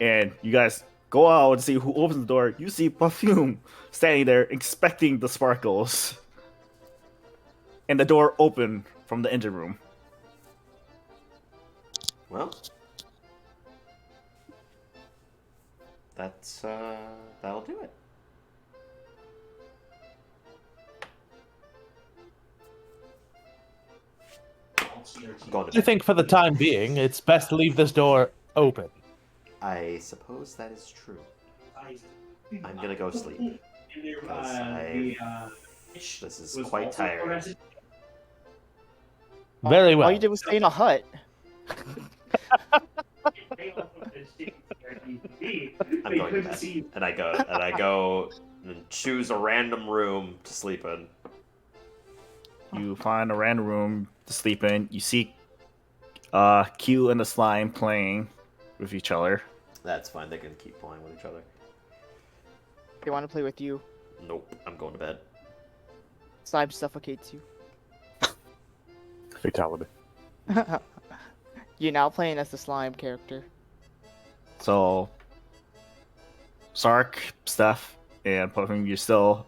and you guys go out and see who opens the door. You see Perfume standing there, expecting the sparkles, and the door open from the engine room. well, that's that'll do it. I'm going to I bed. think for the time being, it's best to leave this door open. I suppose that is true. I'm gonna go sleep. This is quite tiring. Very well. All you did was stay in a hut. I'm going to bed, and I go and choose a random room to sleep in. You find a random room to sleep in. You see Q and the slime playing with each other. That's fine. They can keep playing with each other. They want to play with you. Nope. I'm going to bed. Slime suffocates you. Fatality. You're now playing as the slime character. So, Sark, Steph, and Puffin, you're still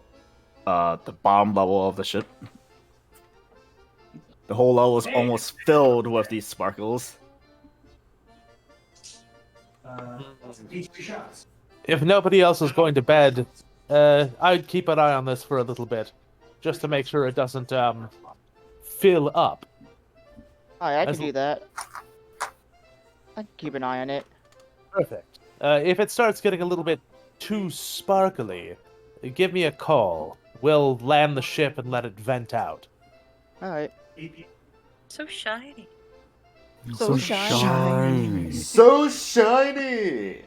the bottom level of the ship. The whole level is almost filled with these sparkles. Each 2 shots. If nobody else is going to bed, I'd keep an eye on this for a little bit, just to make sure it doesn't fill up. Alright, I can As l- do that. I can keep an eye on it. Perfect. If it starts getting a little bit too sparkly, give me a call. We'll land the ship and let it vent out. Alright. So shiny. So shiny. So shiny.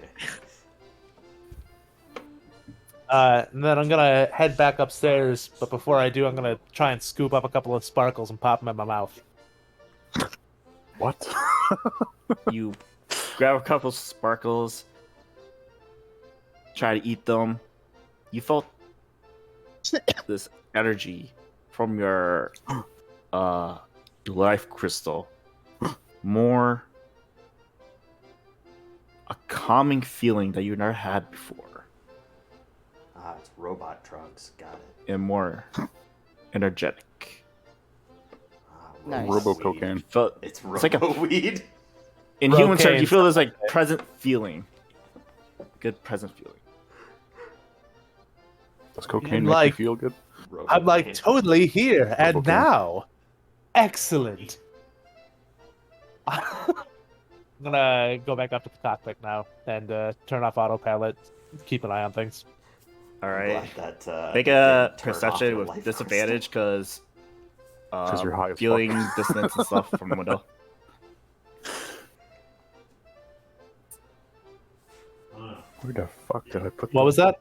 And then I'm gonna head back upstairs, but before I do, I'm gonna try and scoop up a couple of sparkles and pop them in my mouth. What? You grab a couple sparkles, try to eat them. You felt this energy from your life crystal. More a calming feeling that you've never had before. Ah, it's robot drugs. Got it. And more energetic. Ah, Nice. Robo weed. cocaine. Felt It's like a- robo weed. in human terms, Cocaine. you feel this like present feeling. Good present feeling. Does cocaine make Like- you feel good? I'm like totally here and Okay. now. Excellent. I'm gonna go back up to the cockpit now and turn off autopilot. Keep an eye on things. All I'm right. glad that, Make they a didn't turn off perception your with life disadvantage because you're high as feeling fuck. distance and stuff from the window. Where the fuck did I put What was that?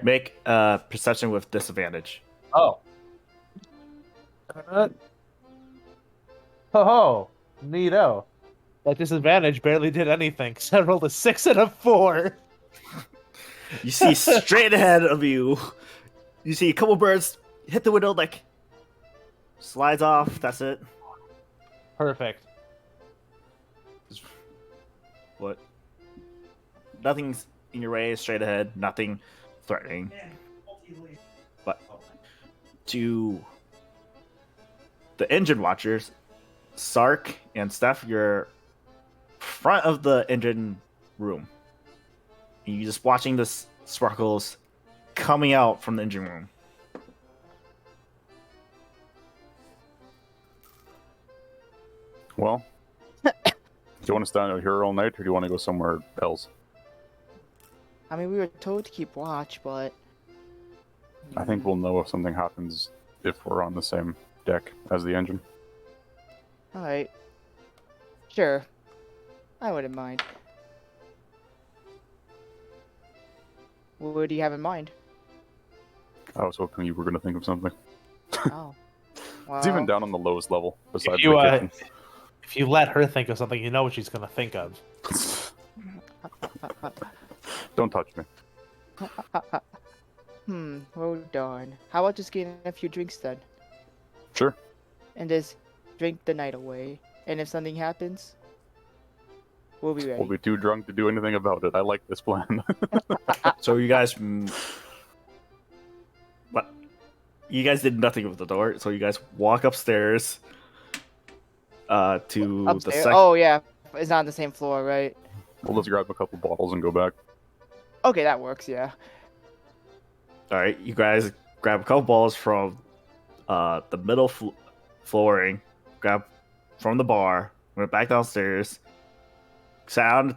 Make a perception with disadvantage. Oh. Oh, neato. That disadvantage barely did anything. So I rolled a 6 and a 4. You see straight ahead of you. You see a couple birds hit the window, like slides off. That's it. Perfect. What? Nothing's in your way. Straight ahead. Nothing threatening. But to the engine watchers, Sark and Steph, you're front of the engine room. And you're just watching the sparkles coming out from the engine room. Well, do you want to stand out here all night, or do you want to go somewhere else? I mean, we were told to keep watch, but I think we'll know if something happens if we're on the same deck as the engine. alright. Sure. I wouldn't mind. What do you have in mind? I was hoping you were going to think of something. Oh. Well, It's even down on the lowest level, besides you, the kitchen. If you let her think of something, you know what she's gonna think of. Don't touch me. well darn. How about just getting a few drinks then? Sure. And just drink the night away. And if something happens, we'll be ready. We'll be too drunk to do anything about it. I like this plan. So you guys, what? You guys did nothing with the door. So you guys walk upstairs. To the Upstairs? second. Oh yeah, it's not on the same floor, right? We'll just grab a couple bottles and go back. Okay, that works. Yeah. All right, you guys grab a couple balls from the middle flooring, grab from the bar, went back downstairs, sat on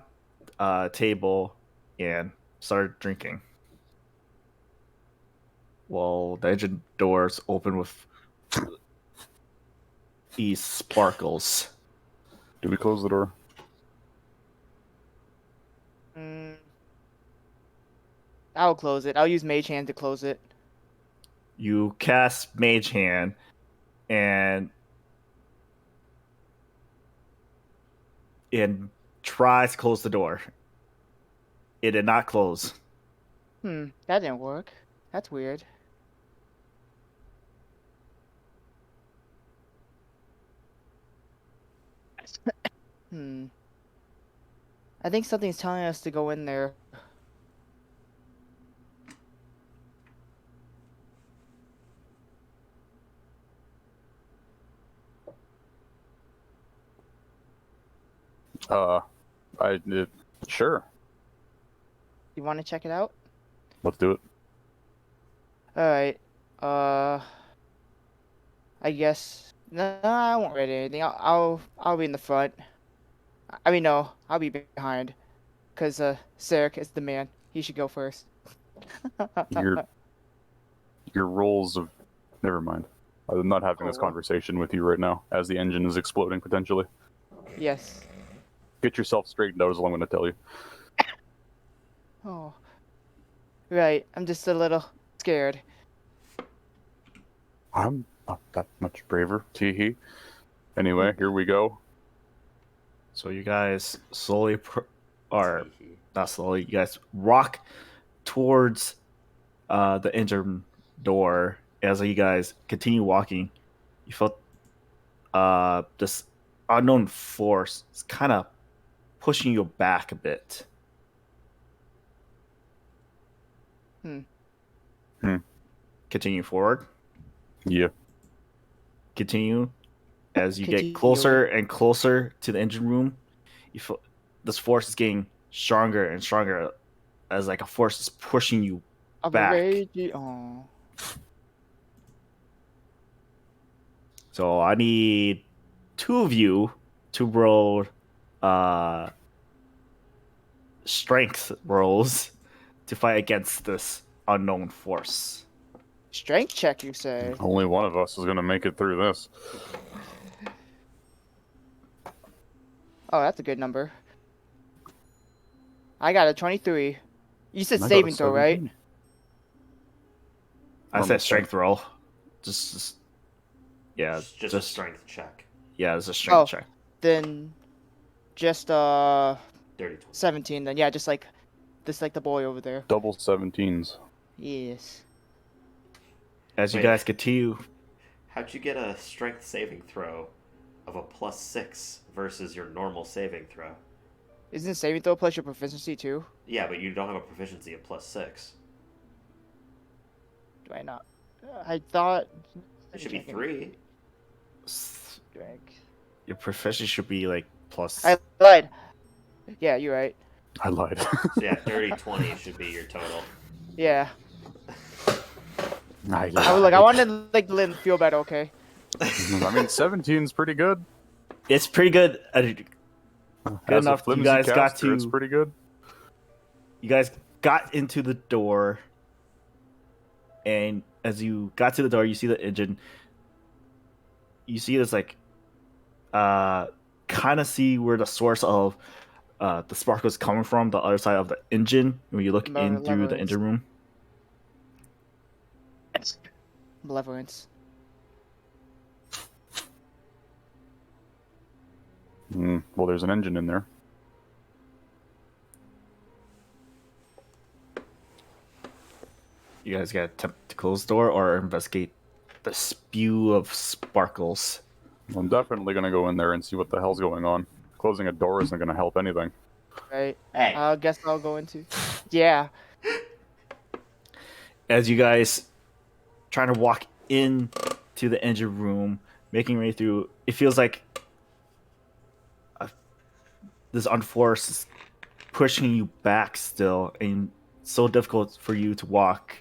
the table, and started drinking. Well, the engine doors open with these sparkles. Do we close the door? I'll close it. I'll use Mage Hand to close it. You cast Mage Hand, and tries to close the door. It did not close. That didn't work. That's weird. I think something's telling us to go in there. Sure. You want to check it out? Let's do it. All right. I guess. No, I won't read anything. I'll be in the front. I mean, no, I'll be behind. Cause Sarek is the man. He should go first. Your roles of. Never mind. I'm not having this conversation with you right now, as the engine is exploding potentially. Yes. Get yourself straightened out is all I'm going to tell you. Oh. Right. I'm just a little scared. I'm not that much braver. Teehee. Anyway, here we go. So you guys slowly, or not slowly, you guys rock towards the engine door. As you guys continue walking, you felt this unknown force is kind of pushing you back a bit. Continue forward. Yeah. Continue. As you get closer and closer to the engine room, you feel this force is getting stronger and stronger as like a force is pushing you back. So I need two of you to roll strength rolls to fight against this unknown force. Strength check, you say? Only one of us is going to make it through this. Oh, that's a good number. I got a 23. You said I got a saving throw, right? 17. I said strength roll. Just a strength check. Yeah, it's a strength check. Then just Dirty 20. 17 then. Yeah, just like the boy over there. Double 17s. Yes. As you guys continue, How'd you get a strength saving throw of a +6 versus your normal saving throw? Isn't saving throw plus your proficiency too? Yeah, but you don't have a proficiency of +6. Do I not? I thought It should be 3. your proficiency should be like plus. I lied. Yeah, you're right. I lied. So yeah, dirty 20 should be your total. Yeah. I I wanted to like let him feel better, okay? I mean, 17's pretty good. It's pretty good. Good As a enough. You flimsy guys got caster, to. It's pretty good. You guys got into the door, and as you got to the door, you see the engine. You see this like, kind of see where the source of the spark was coming from, the other side of the engine. When you look in through the engine room. Malevolence. Well, there's an engine in there. You guys got to attempt to close the door or investigate the spew of sparkles. I'm definitely going to go in there and see what the hell's going on. Closing a door isn't going to help anything. Right. Hey. I guess I'll go into. Yeah. As you guys trying to walk in to the engine room, making your way through, it feels like this unforced is pushing you back still, and it's so difficult for you to walk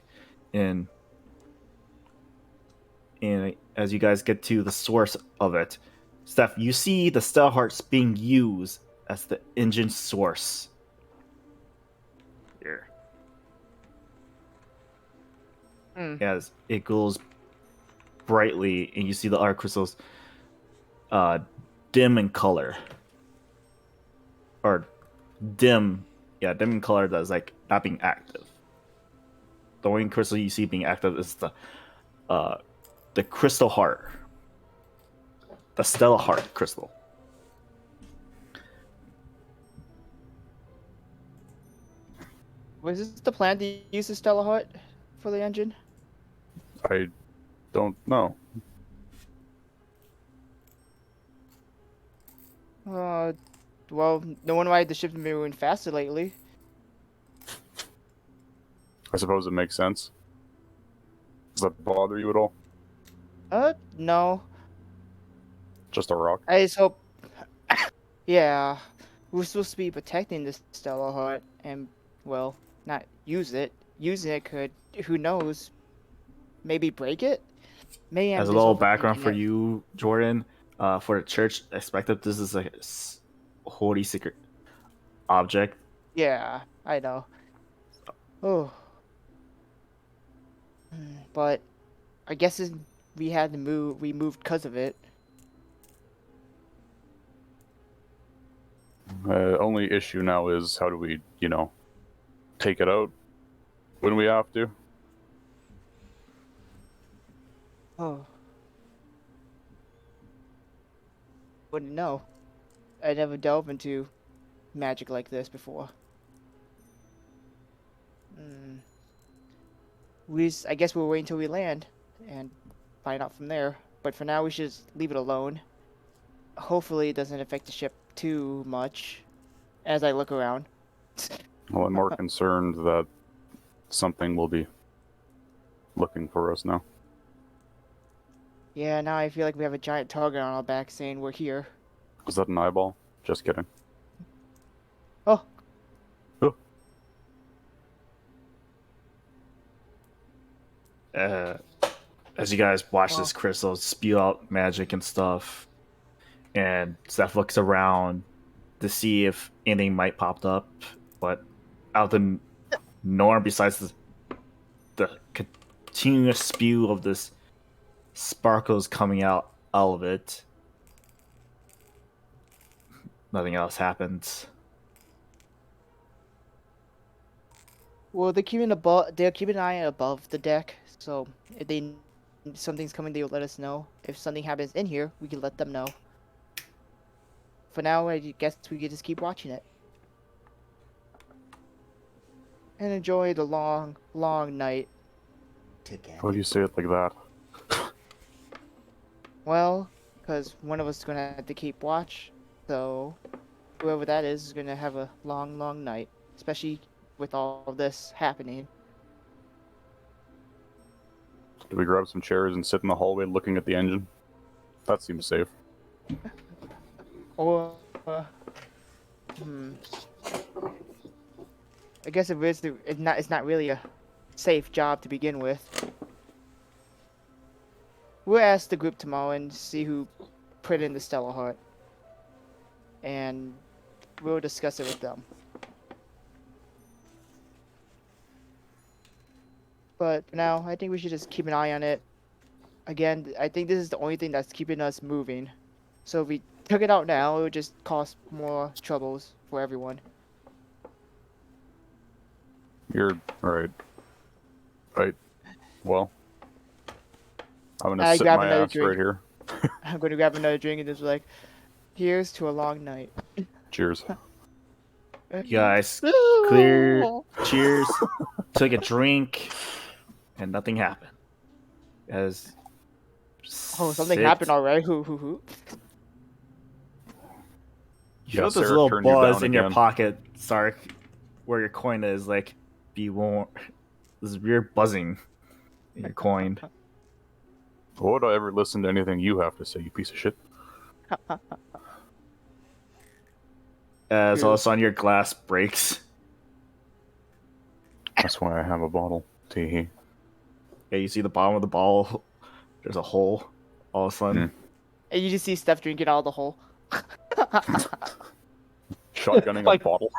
in. And as you guys get to the source of it, Steph, you see the StellaHearts being used as the engine source. Here. As it glows brightly, and you see the art crystals dim in color. Or dim in color that's like not being active. The only crystal you see being active is the crystal heart. the StellaHeart crystal. Was this the plan to use the StellaHeart for the engine? I don't know. Well, no wonder why the ship's been moving faster lately. I suppose it makes sense. Does that bother you at all? No. Just a rock? I just hope. Yeah, we're supposed to be protecting this StellaHeart, and well, not use it. Using it could, who knows, maybe break it. Maybe I'm As a just little background overthinking for it. you, Jordan, for the church, expect that this is a holy secret object. Yeah, I know. Oh, but I guess we had to move. We moved because of it. Only issue now is how do we, take it out when we have to? Oh, wouldn't know. I never delved into magic like this before. I guess we'll wait until we land and find out from there. But for now, we should just leave it alone. Hopefully, it doesn't affect the ship too much. As I look around. Well, I'm more concerned that something will be looking for us now. Yeah, now I feel like we have a giant target on our back saying we're here. Was that an eyeball? Just kidding. Oh. Oh. As you guys watch this crystal spew out magic and stuff, and Steph looks around to see if anything might pop up, but out of the norm, besides the continuous spew of this sparkles coming out of it, nothing else happens. Well, they're keeping an eye above the deck, so if something's coming, they'll let us know. If something happens in here, we can let them know. For now, I guess we could just keep watching it. And enjoy the long, long night. Together. Why do you say it like that? Well, because one of us is going to have to keep watch, so whoever that is going to have a long, long night. Especially with all of this happening. Do we grab some chairs and sit in the hallway looking at the engine? That seems safe. Or, I guess it's not really a safe job to begin with. We'll ask the group tomorrow and see who put in the StellaHeart. And we'll discuss it with them. But for now, I think we should just keep an eye on it. Again, I think this is the only thing that's keeping us moving. So if we took it out now, it would just cause more troubles for everyone. You're right. Right. Well, I'm gonna sit grab my another ass drink. right here. I'm going to grab another drink and just be like, here's to a long night. Cheers. You guys cheers, took a drink, and nothing happened. As Something happened already. Who? You feel this Sarah little turned you buzz down in your again. pocket, Sark, where your coin is. Like, be warned. This weird buzzing in your coin. Why would I ever listen to anything you have to say, you piece of shit? As all of a sudden your glass breaks. That's why I have a bottle. Tee-hee. Yeah, you see the bottom of the bottle. There's a hole. All of a sudden. And you just see Steph drinking out of the hole. Shotgunning Like- a bottle.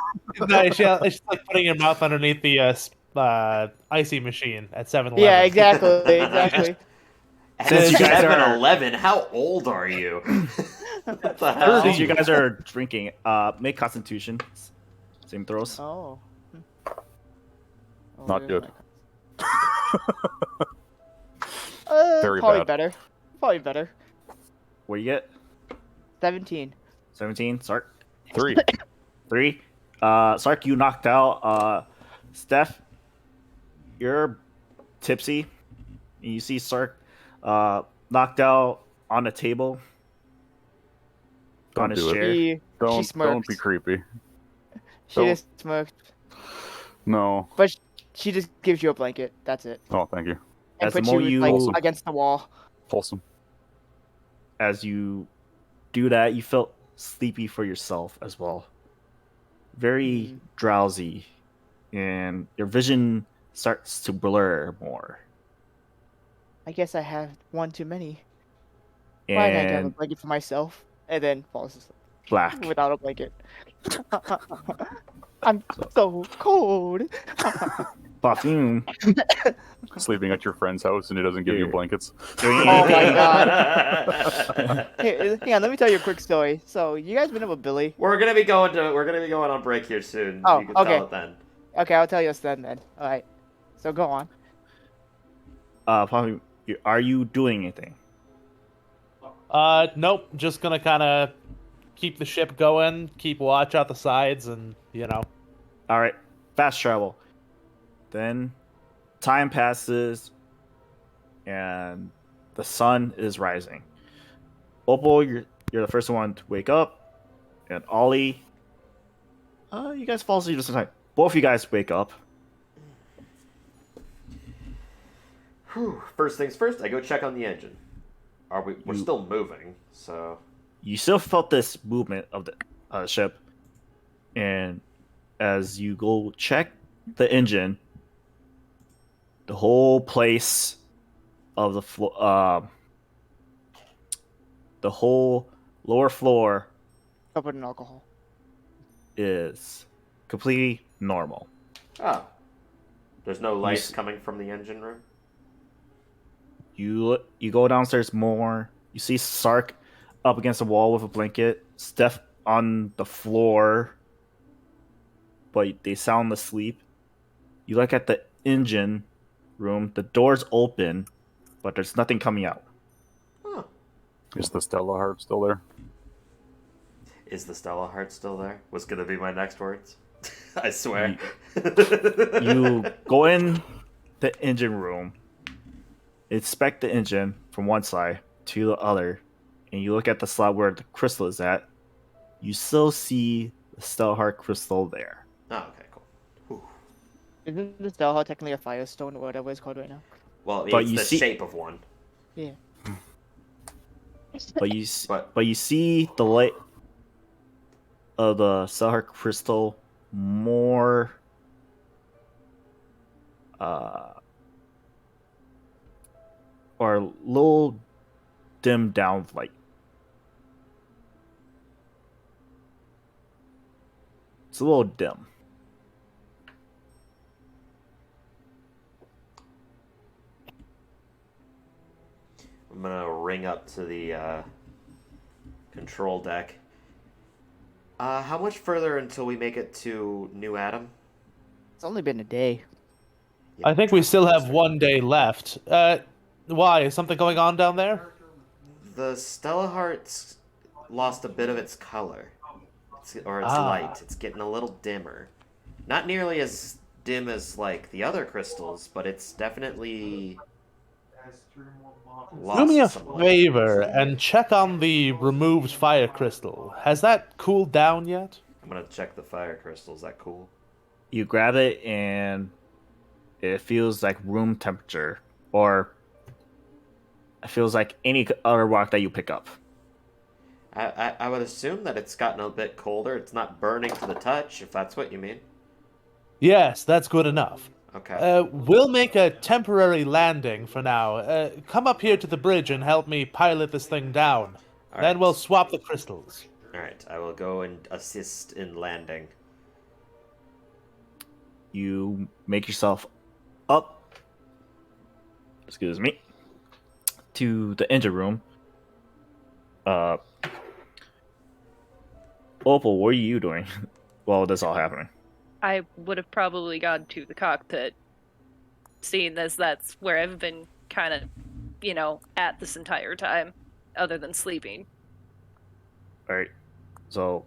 Nice, yeah. It's just like putting your mouth underneath the icy machine at 7-Eleven. Yeah, exactly. Since you guys are 7-Eleven, how old are you? What the hell? Since you guys are drinking, make Constitution. Same throws. Oh. Not good. Probably Very bad. better. Probably better. What do you get? 17. 17. Sark. 3. 3. Sark, you knocked out. Steph, you're tipsy. You see Sark knocked out on a table on Don't his do it. chair. She Don't smirks. be creepy. She Don't- just smirks. No. But she just gives you a blanket. That's it. Oh, thank you. And As the puts more you like you- against the wall. Wholesome. As you do that, you felt sleepy for yourself as well. Very drowsy, and your vision starts to blur more. I guess I have one too many. Why didn't I have a And blanket for myself? And then falls asleep black. without a blanket. I'm so cold. Perfume. Sleeping at your friend's house and he doesn't give you Yeah. blankets. Doing Oh my anything- god. Hey, hang on, let me tell you a quick story. So, you guys been up with Billy? We're gonna be going on break here soon. Oh, You can okay. tell it then. Okay, I'll tell you then. Alright. So, go on. Perfume, are you doing anything? Nope. Just gonna kind of keep the ship going, keep watch out the sides, and All right, fast travel. Then time passes, and the sun is rising. Opal, you're the first one to wake up, and Ollie, you guys fall asleep just in time. Both of you guys wake up. Whew. First things first, I go check on the engine. We're You- still moving, so You still felt this movement of the ship, and as you go check the engine, the whole place of the floor, the whole lower floor Covered in alcohol. is completely normal. there's no lights s- coming from the engine room. You go downstairs more. You see Sark up against the wall with a blanket. Steph on the floor, but they sound asleep. You look at the engine room. The door's open, but there's nothing coming out. Huh. Is the StellaHeart still there? Is the StellaHeart still there? Was gonna be my next words. I swear. You go in the engine room, inspect the engine from one side to the other, and you look at the slot where the crystal is at. You still see the StellaHeart crystal there. Oh, okay, cool. Whew. Isn't the StellaHeart technically a firestone or whatever it's called right now? Well, But it's you the see- shape of one. Yeah. But you see the light of the StellaHeart crystal more or a little dimmed down light. It's a little dim. I'm gonna ring up to the control deck. How much further until we make it to New Adam? It's only been a day. I think we still have 1 day left. Why? Is something going on down there? The StellaHeart's lost a bit of its color, or its Ah. light. It's getting a little dimmer. Not nearly as dim as like the other crystals, but it's definitely lost Do me a some light. favor and check on the removed fire crystal. Has that cooled down yet? I'm gonna check the fire crystal. Is that cool? You grab it and it feels like room temperature, or it feels like any other rock that you pick up. I would assume that it's gotten a bit colder. It's not burning to the touch, if that's what you mean. Yes, that's good enough. Okay. We'll make a temporary landing for now. Come up here to the bridge and help me pilot this thing down. All Then right. we'll swap the crystals. All right. I will go and assist in landing. You make yourself up, excuse me, to the engine room. Opal, what are you doing while this all happening? I would have probably gone to the cockpit, seeing as that's where I've been kind of, at this entire time, other than sleeping. All right. So,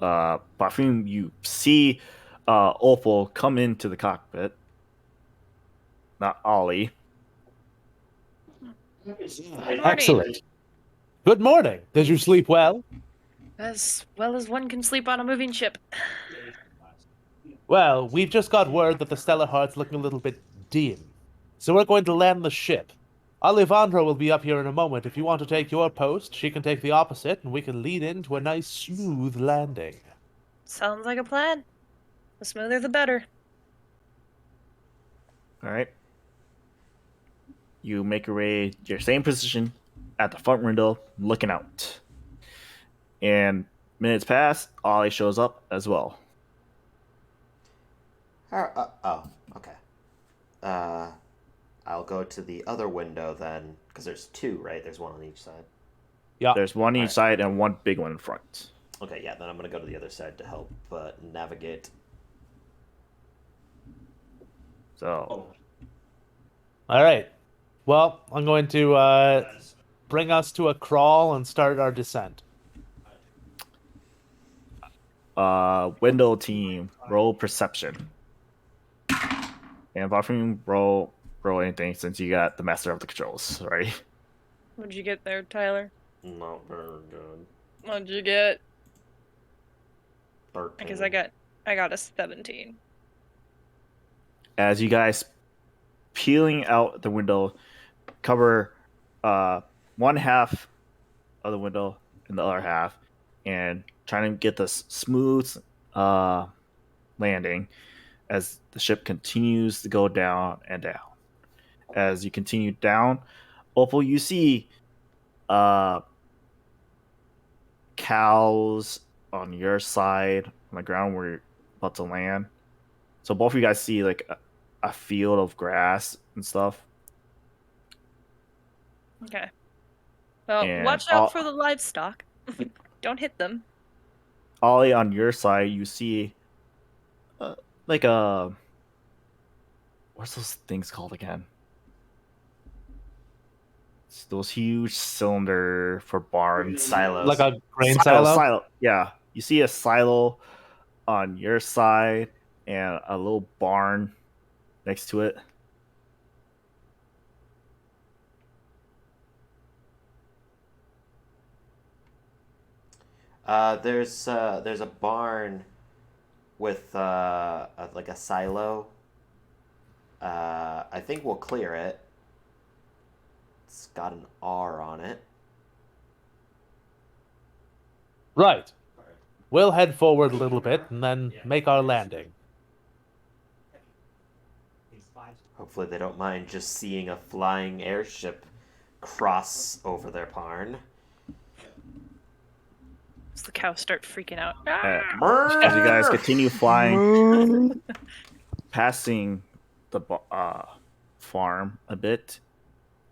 Parfum, you see Opal come into the cockpit. Not Ollie. Good morning. Excellent. Good morning. Did you sleep well? As well as one can sleep on a moving ship. Well, we've just got word that the StellaHeart's looking a little bit dim. So we're going to land the ship. Olivandro will be up here in a moment. If you want to take your post, she can take the opposite, and we can lead into a nice, smooth landing. Sounds like a plan. The smoother the better. All right. You make your way to your same position at the front window, looking out. And minutes pass. Ollie shows up as well. Okay. I'll go to the other window then, because there's two, right? There's one on each side. Yeah. There's one each Alright. side and one big one in front. Okay, yeah, then I'm gonna go to the other side to help navigate. So, All right. Well, I'm going to bring us to a crawl and start our descent. window team, roll perception. And Parfum, roll anything since you got the master of the controls, right? What'd you get there, Tyler? Not very good. What'd you get? 13. Because I got a 17. As you guys peeling out the window, cover one half of the window and the other half, and trying to get this smooth landing as the ship continues to go down and down. As you continue down, Opal, you see cows on your side on the ground where you're about to land. So both of you guys see like a field of grass and stuff. Okay. Well, And watch out for the livestock. Don't hit them. Ollie, on your side, you see like a what's those things called again? It's those huge cylinder for barns. Silos. Like a grain silo? Yeah, you see a silo on your side and a little barn next to it. There's a barn with like a silo. I think we'll clear it. It's got an R on it. Right. We'll head forward a little bit and then make our landing. Hopefully they don't mind just seeing a flying airship cross over their barn. As the cows start freaking out. As you guys continue flying, passing the farm a bit,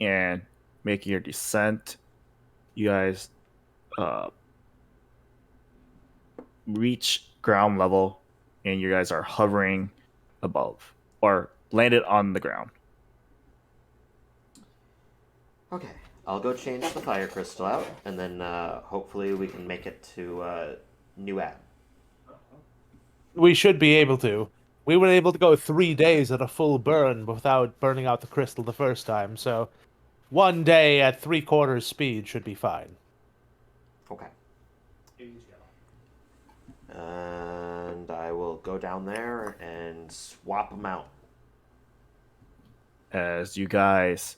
and making your descent, you guys reach ground level, and you guys are hovering above or landed on the ground. Okay, I'll go change the fire crystal out, and then hopefully we can make it to New Ab. We should be able to. We were able to go 3 days at a full burn without burning out the crystal the first time, so 1 day at 3/4 speed should be fine. Okay. And I will go down there and swap them out. As you guys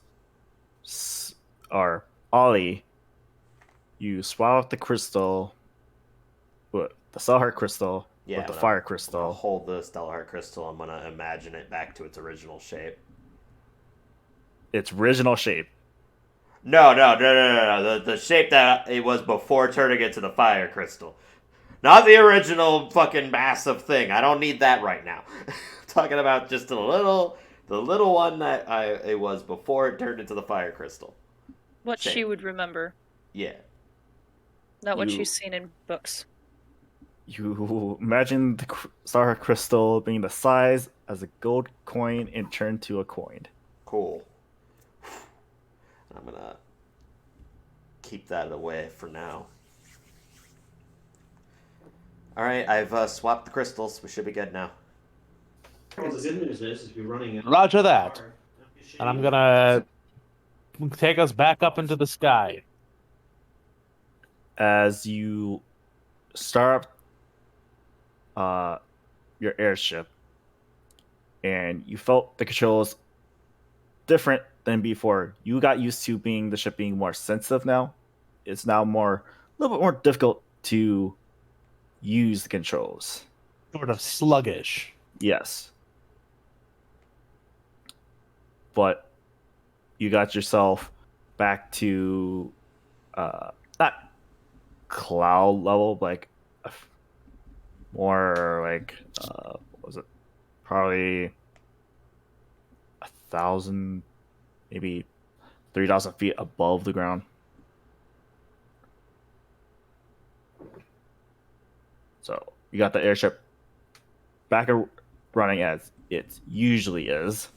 are Ollie, you swap out the crystal, the StellaHeart crystal, Yeah, with the and fire I'll crystal. hold the StellaHeart crystal. I'm gonna imagine it back to its original shape. Its original shape. No. The shape that it was before turning it to the fire crystal. Not the original fucking massive thing. I don't need that right now. Talking about just the little one that it was before it turned into the fire crystal. What Shape. she would remember, Yeah. not what You- she's seen in books. You imagine the StellaHeart crystal being the size as a gold coin and turned to a coin. Cool. I'm gonna keep that away for now. All right, I've swapped the crystals. We should be good now. Well, the good news is you're running. Roger that. And I'm gonna take us back up into the sky. As you start your airship, and you felt the controls different than before. You got used to the ship being more sensitive now. It's now a little bit more difficult to use the controls. Sort of sluggish. Yes. But you got yourself back to not cloud level, like more like what was it? Probably 1,000, maybe 3,000 feet above the ground. So you got the airship back running as it usually is.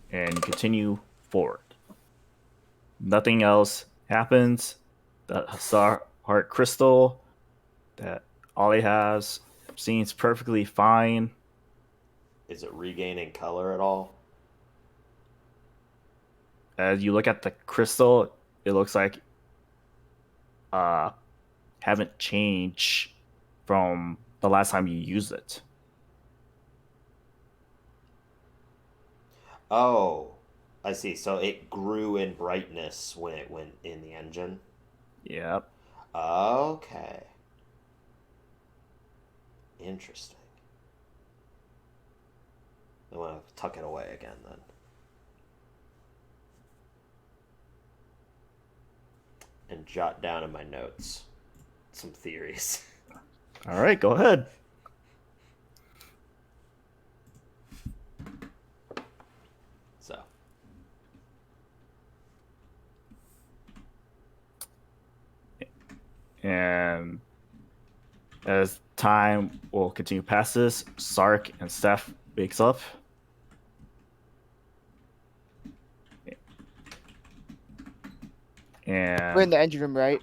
And you continue forward. Nothing else happens. The StellaHeart crystal that Ollie has seems perfectly fine. Is it regaining color at all? As you look at the crystal, it looks like haven't changed from the last time you used it. Oh, I see. So it grew in brightness when it went in the engine. Yep. Okay. Interesting. I want to tuck it away again then. And jot down in my notes some theories. All right, go ahead. So. And as time will continue passes, Sark and Steph wakes up. And We're in the engine room, right?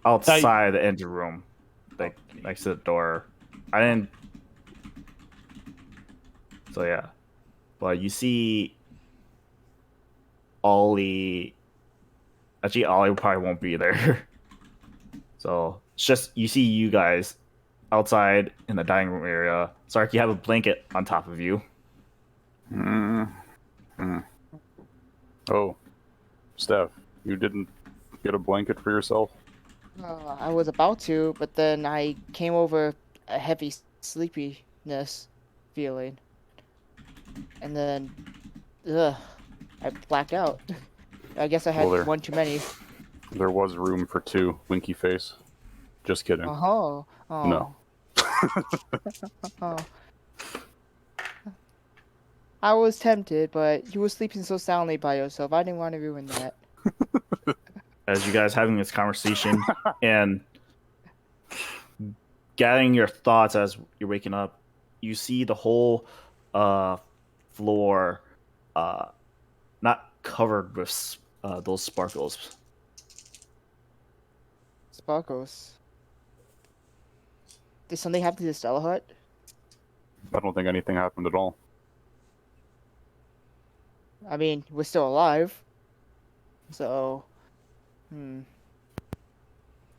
outside the engine room, like next to the door. I didn't. So yeah, but you see Ollie. Actually, Ollie probably won't be there. So it's just you see you guys outside in the dining room area. Sark, you have a blanket on top of you. Oh, Steph, you didn't get a blanket for yourself? I was about to, but then I came over a heavy sleepiness feeling. And then, I blacked out. I guess I had Well, there- one too many. There was room for two, winky face. Just kidding. Oh. No. Oh. I was tempted, but you were sleeping so soundly by yourself. I didn't want to ruin that. As you guys having this conversation and gathering your thoughts as you're waking up, you see the whole floor not covered with those sparkles. Sparkles. Did something happen to the StellaHeart? I don't think anything happened at all. I mean, we're still alive. So,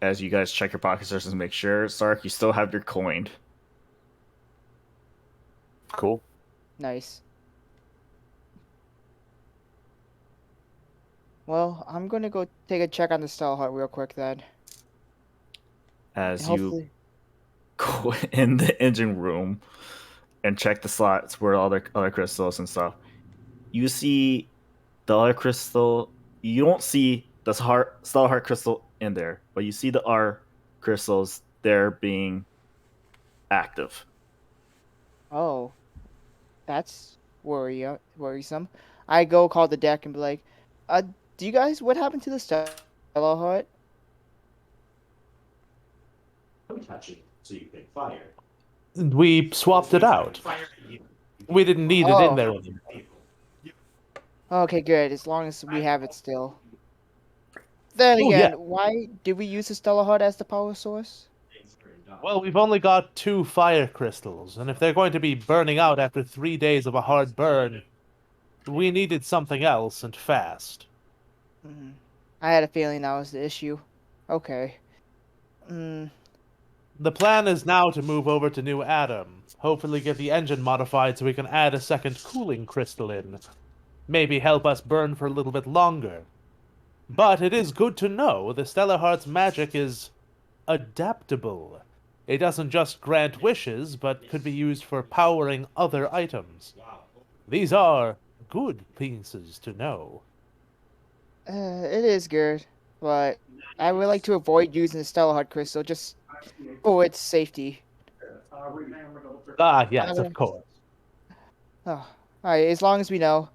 As you guys check your pockets just to make sure, Sark, you still have your coin. Cool. nice. Well, I'm gonna go take a check on the StellaHeart real quick then. As And you go in the engine room and check the slots where all the other crystals and stuff, you see the other crystal. You don't see the StellaHeart crystal in there, but you see the R crystals there being active. Oh, that's worrisome. I go call the deck and be like, do you guys, what happened to the StellaHeart? Don't touch it so you can fire. We swapped it out. Fire at you. You We didn't need it in there anymore. Okay, good. As long as we have it still. Then Oh, again, yeah. why did we use the StellaHeart as the power source? Well, we've only got 2 fire crystals, and if they're going to be burning out after 3 days of a hard burn, we needed something else and fast. Hmm. I had a feeling that was the issue. Okay. Mm, The plan is now to move over to New Adam, hopefully get the engine modified so we can add a second cooling crystal in. Maybe help us burn for a little bit longer. But it is good to know the StellaHeart's magic is adaptable. It doesn't just grant wishes, but could be used for powering other items. These are good pieces to know. it is good, but I would like to avoid using the StellaHeart crystal just for its safety. Ah, I yes, of don't- course. Oh, alright, as long as we know.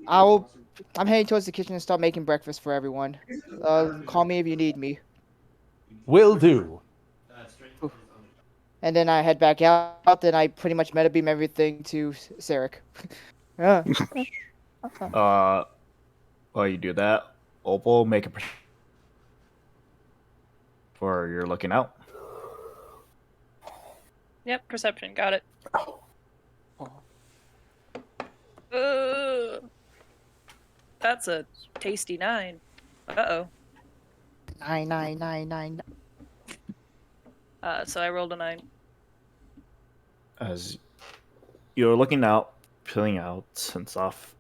I'll I'm heading towards the kitchen and start making breakfast for everyone. Call me if you need me. Will do. And then I head back out, then I pretty much meta beam everything to Sarek. Yeah. While you do that, Opal, make a for you're looking out. Yep, perception, got it. That's a tasty 9. Uh-oh. 9. So I rolled a 9. As you're looking out, peeling out and stuff.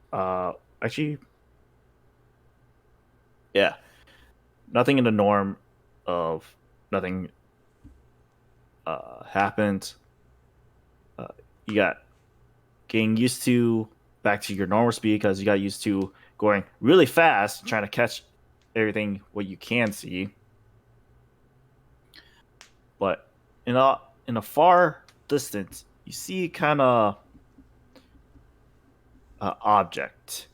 Actually, yeah, nothing in the norm of nothing happened. You got getting used to back to your normal speed because you got used to going really fast, trying to catch everything what you can see. But in a far distance, you see kind of an object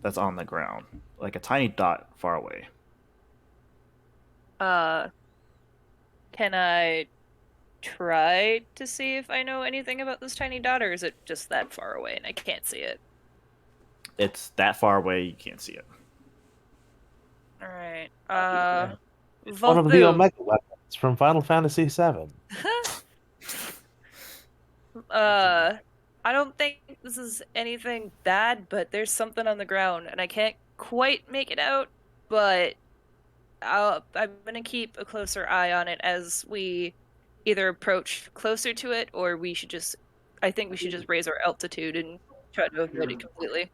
that's on the ground, like a tiny dot far away. Can I try to see if I know anything about this tiny dot, or is it just that far away and I can't see it? It's that far away you can't see it. Alright. It's one of the Volthoom. Omega weapons from Final Fantasy VII. I don't think this is anything bad, but there's something on the ground, and I can't quite make it out, but I'm gonna keep a closer eye on it as we either approach closer to it, or I think we should just raise our altitude and try to avoid it completely.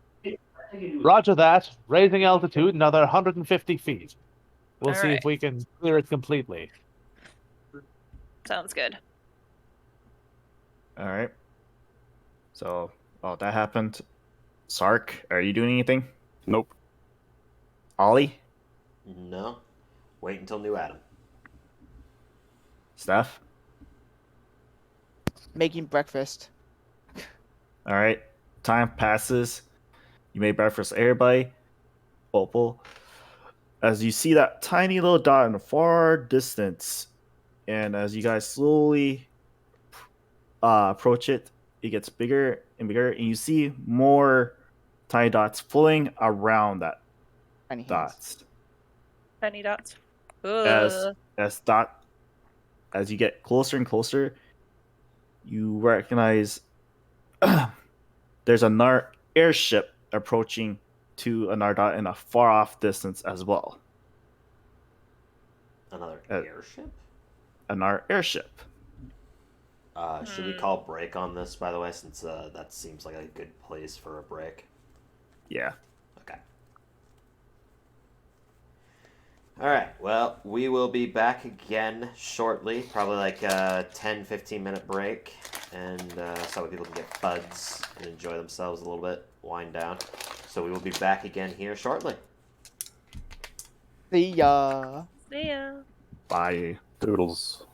Roger that. Raising altitude another 150 feet. We'll see Alright. if we can clear it completely. Sounds good. All right. So, that happened. Sark, are you doing anything? Nope. Ollie? No. Wait until New Adam. Steph? Making breakfast. All right. Time passes. You made breakfast for everybody. Opal. As you see that tiny little dot in the far distance, and as you guys slowly approach it, it gets bigger and bigger, and you see more tiny dots floating around that Tiny hands. dots. Tiny dots. As Ugh. as you get closer and closer, you recognize there's another airship approaching to another dot in a far off distance as well. Another airship? Another airship. Should we call break on this, by the way, since that seems like a good place for a break? Yeah. Okay. Alright, well, we will be back again shortly, probably like a 10-15 minute break, and so that people can get buds and enjoy themselves a little bit, wind down. So we will be back again here shortly. See ya. See ya. Bye. Doodles.